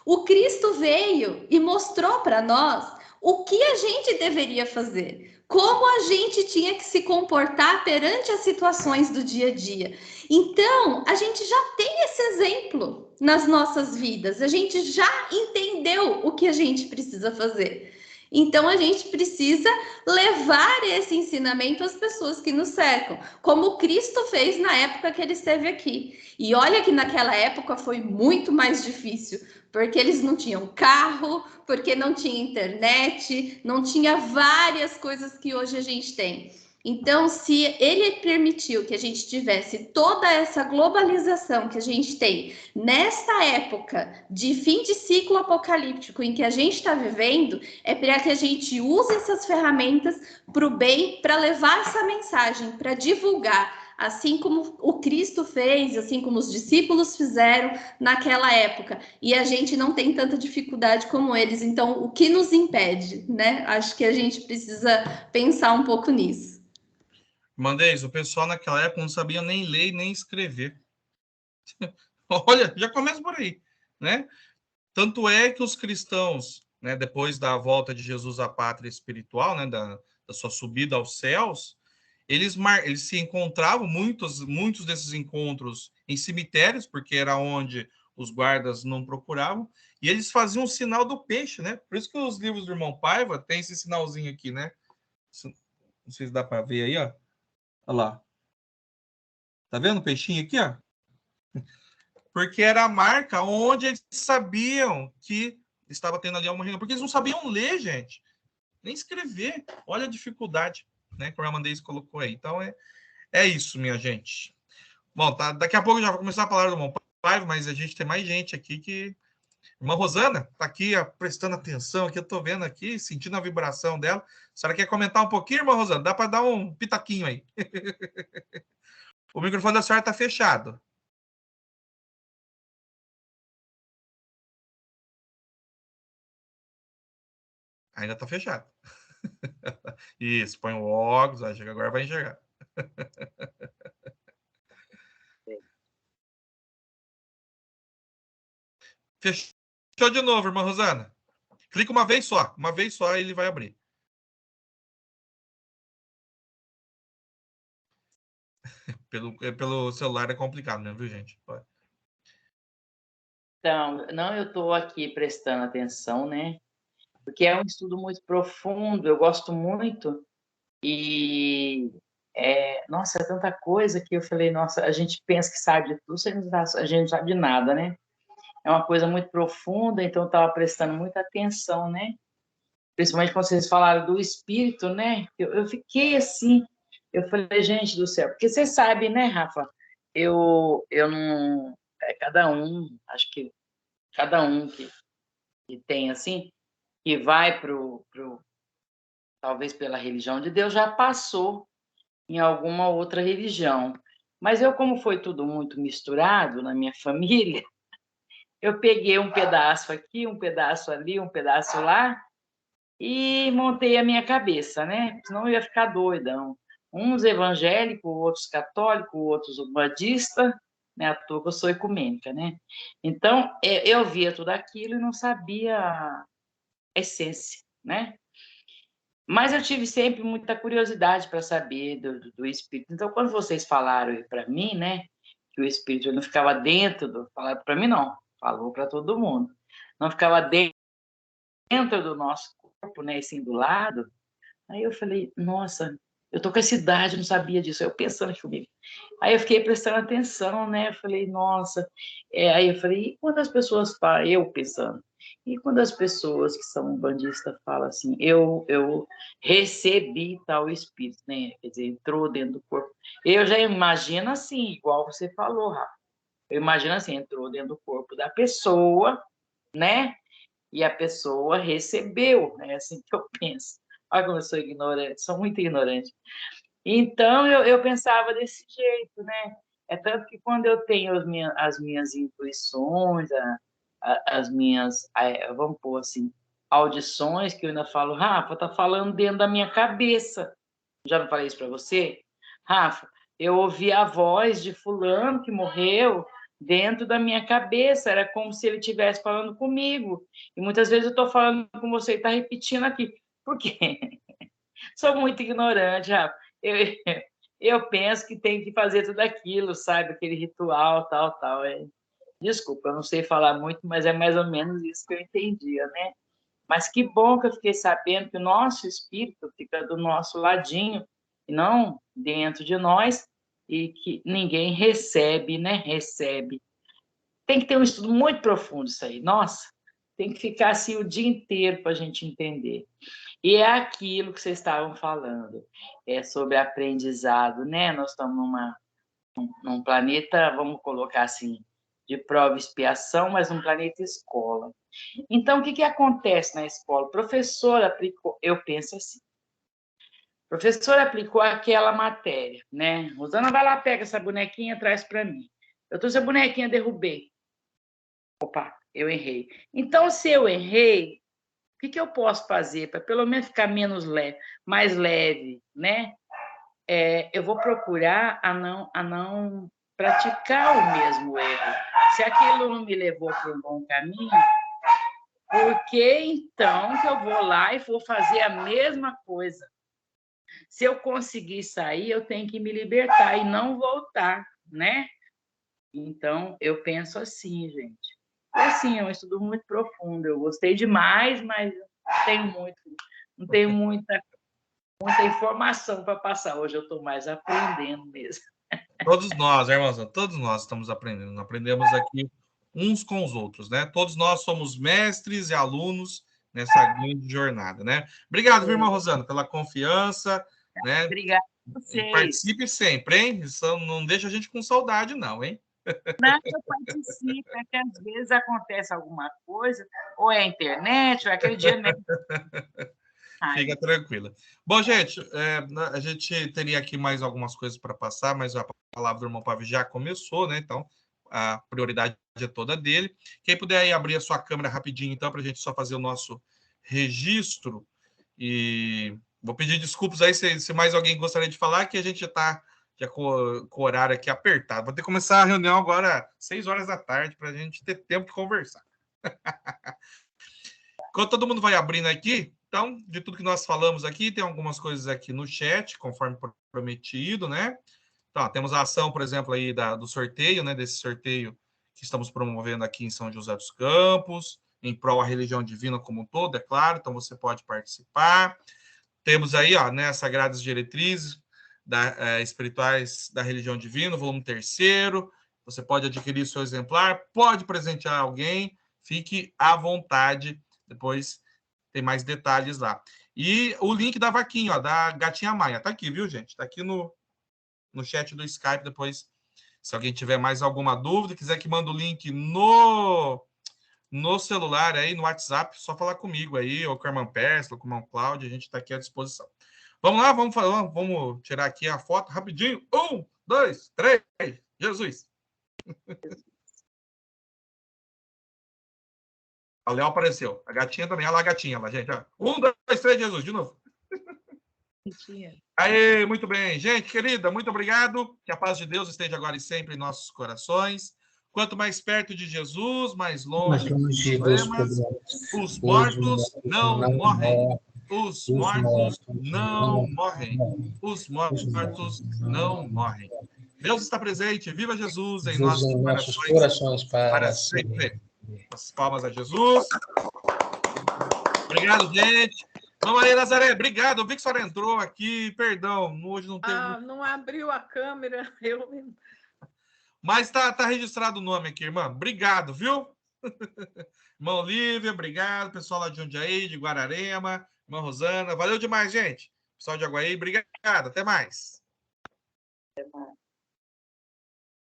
O Cristo veio e mostrou para nós o que a gente deveria fazer. Como a gente tinha que se comportar perante as situações do dia a dia. Então, a gente já tem esse exemplo nas nossas vidas. A gente já entendeu o que a gente precisa fazer. Então, a gente precisa levar esse ensinamento às pessoas que nos cercam, como Cristo fez na época que ele esteve aqui. E olha que naquela época foi muito mais difícil, porque eles não tinham carro, porque não tinha internet, não tinha várias coisas que hoje a gente tem. Então, se ele permitiu que a gente tivesse toda essa globalização que a gente tem nesta época de fim de ciclo apocalíptico em que a gente está vivendo, é para que a gente use essas ferramentas para o bem, para levar essa mensagem, para divulgar, assim como o Cristo fez, assim como os discípulos fizeram naquela época. E a gente não tem tanta dificuldade como eles. Então, o que nos impede, né? Acho que a gente precisa pensar um pouco nisso. Mandez, o pessoal naquela época não sabia nem ler nem escrever. Olha, já começa por aí, né? Tanto é que os cristãos, né, depois da volta de Jesus à pátria espiritual, né, da sua subida aos céus, eles se encontravam, muitos desses encontros em cemitérios, porque era onde os guardas não procuravam, e eles faziam o sinal do peixe, né? Por isso que os livros do irmão Paiva tem esse sinalzinho aqui, né? Não sei se dá para ver aí, ó. Olha lá. Tá vendo o peixinho aqui, ó? Porque era a marca onde eles sabiam que estava tendo ali uma reunião. Porque eles não sabiam ler, gente. Nem escrever. Olha a dificuldade, né, que o Ramandez colocou aí. Então, é isso, minha gente. Bom, tá, daqui a pouco já vai começar a palavra do irmão Paiva, mas a gente tem mais gente aqui que Irmã Rosana está aqui ó, prestando atenção, aqui eu estou vendo aqui, sentindo a vibração dela. A senhora quer comentar um pouquinho, irmã Rosana? Dá para dar um pitaquinho aí. O microfone da senhora está fechado. Ainda está fechado. Isso, põe o óculos, agora vai enxergar. Fechou de novo, irmã Rosana. Clica uma vez só ele vai abrir. Pelo celular é complicado, né, viu, gente? Então, não, eu estou aqui prestando atenção, né? Porque é um estudo muito profundo, eu gosto muito, e nossa, é tanta coisa que eu falei, nossa, a gente pensa que sabe de tudo, a gente não sabe de nada, né? É uma coisa muito profunda, então eu estava prestando muita atenção, né? Principalmente quando vocês falaram do espírito, né? Eu fiquei assim, eu falei, gente do céu, porque você sabe, né, Rafa? Eu não. Cada um, acho que cada um que tem assim, que vai talvez pela religião de Deus, já passou em alguma outra religião. Mas eu, como foi tudo muito misturado na minha família, eu peguei um pedaço aqui, um pedaço ali, um pedaço lá, e montei a minha cabeça, né? Senão eu ia ficar doidão. Uns evangélicos, outros católicos, outros umbandistas, né? À toa que eu sou ecumênica, né? Então, eu via tudo aquilo e não sabia a essência, né? Mas eu tive sempre muita curiosidade para saber do espírito. Então, quando vocês falaram para mim, né, que o espírito não ficava dentro falaram para mim não, falou para todo mundo, não ficava dentro do nosso corpo, né, assim do lado. Aí eu falei, nossa, eu tô com essa idade, não sabia disso. Eu pensando aqui comigo. Aí eu fiquei prestando atenção, né? Eu falei, nossa. Aí eu falei, e quando as pessoas falam, eu pensando, e quando as pessoas que são bandistas falam assim, eu recebi tal espírito, né? Quer dizer, entrou dentro do corpo. Eu já imagino assim, igual você falou, Rafa. Eu imagino assim, entrou dentro do corpo da pessoa, né? E a pessoa recebeu, é assim que eu penso. Olha como eu sou ignorante, sou muito ignorante. Então, eu pensava desse jeito, né? É tanto que quando eu tenho as minhas intuições, as minhas, vamos pôr assim, audições, que eu ainda falo, Rafa, tá falando dentro da minha cabeça. Já não falei isso para você? Rafa, eu ouvi a voz de fulano que morreu dentro da minha cabeça, era como se ele estivesse falando comigo. E muitas vezes eu estou falando com você e está repetindo aqui. Por quê? Sou muito ignorante, Rafa. Eu penso que tem que fazer tudo aquilo, sabe? Aquele ritual, tal. Desculpa, eu não sei falar muito, mas é mais ou menos isso que eu entendia, né? Mas que bom que eu fiquei sabendo que o nosso espírito fica do nosso ladinho, e não dentro de nós, e que ninguém recebe, né? Recebe. Tem que ter um estudo muito profundo isso aí. Nossa, tem que ficar assim o dia inteiro para a gente entender. E é aquilo que vocês estavam falando, sobre aprendizado, né? Nós estamos num planeta, vamos colocar assim, de prova e expiação, mas num planeta escola. Então, o que acontece na escola? O professor aplicou, eu penso assim, o professor aplicou aquela matéria, né? Rosana, vai lá, pega essa bonequinha e traz para mim. Eu trouxe a bonequinha, derrubei. Opa, eu errei. Então, se eu errei, o que eu posso fazer para pelo menos ficar mais leve, né? Eu vou procurar a não praticar o mesmo erro. Se aquilo não me levou para um bom caminho, por que então que eu vou lá e vou fazer a mesma coisa? Se eu conseguir sair, eu tenho que me libertar e não voltar, né? Então, eu penso assim, gente. Assim, é um estudo muito profundo. Eu gostei demais, mas não tenho muita informação para passar. Hoje eu estou mais aprendendo mesmo. Todos nós, irmãos, todos nós estamos aprendendo. Aprendemos aqui uns com os outros, né? Todos nós somos mestres e alunos nessa grande jornada, né? Obrigado, viu, irmã Rosana, pela confiança, né? Obrigada a vocês. E participe sempre, hein? Isso não deixa a gente com saudade, não, hein? Não, eu participo, é que às vezes acontece alguma coisa, ou é a internet, ou é aquele dia mesmo. Fica tranquila. Bom, gente, a gente teria aqui mais algumas coisas para passar, mas a palavra do irmão Pavio já começou, né? Então, a prioridade é toda dele. Quem puder aí abrir a sua câmera rapidinho, então, para a gente só fazer o nosso registro. E vou pedir desculpas aí se mais alguém gostaria de falar, que a gente já está com o horário aqui apertado. Vou ter que começar a reunião agora às 6 horas da tarde, para a gente ter tempo de conversar. Enquanto todo mundo vai abrindo aqui, então, de tudo que nós falamos aqui, tem algumas coisas aqui no chat, conforme prometido, né? Então, temos a ação, por exemplo, aí do sorteio, né? Desse sorteio que estamos promovendo aqui em São José dos Campos, em prol da religião divina como um todo, é claro, então você pode participar. Temos aí, ó, né, as Sagradas Diretrizes Espirituais da Religião Divina, volume 3º. Você pode adquirir seu exemplar, pode presentear alguém, fique à vontade. Depois tem mais detalhes lá. E o link da vaquinha, ó, da Gatinha Maia. Tá aqui, viu, gente? Tá aqui no chat do Skype. Depois, se alguém tiver mais alguma dúvida, quiser que mande o link no celular aí, no WhatsApp, só falar comigo aí, ou com a irmã Pérsula, com o irmão Cláudio, a gente está aqui à disposição. Vamos lá, vamos tirar aqui a foto rapidinho. 1, 2, 3, Jesus! A Léo apareceu. A gatinha também. Olha lá a gatinha, lá, gente. 1, 2, 3, Jesus, de novo. Aê, muito bem. Gente, querida, muito obrigado. Que a paz de Deus esteja agora e sempre em nossos corações. Quanto mais perto de Jesus, mais longe dos problemas. Os mortos não morrem. Os mortos não morrem. Os mortos não morrem. Deus está presente. Viva Jesus em nossos corações para sempre. As palmas a Jesus. Obrigado, gente. Vamos aí, Nazaré. Obrigado. Eu vi que a senhora entrou aqui. Perdão, hoje não teve... não abriu a câmera. Mas tá registrado o nome aqui, irmã. Obrigado, viu? Irmã Olívia, obrigado. Pessoal lá de Jundiaí, de Guararema. Irmã Rosana. Valeu demais, gente. Pessoal de Aguaí, obrigado. Até mais. Até mais.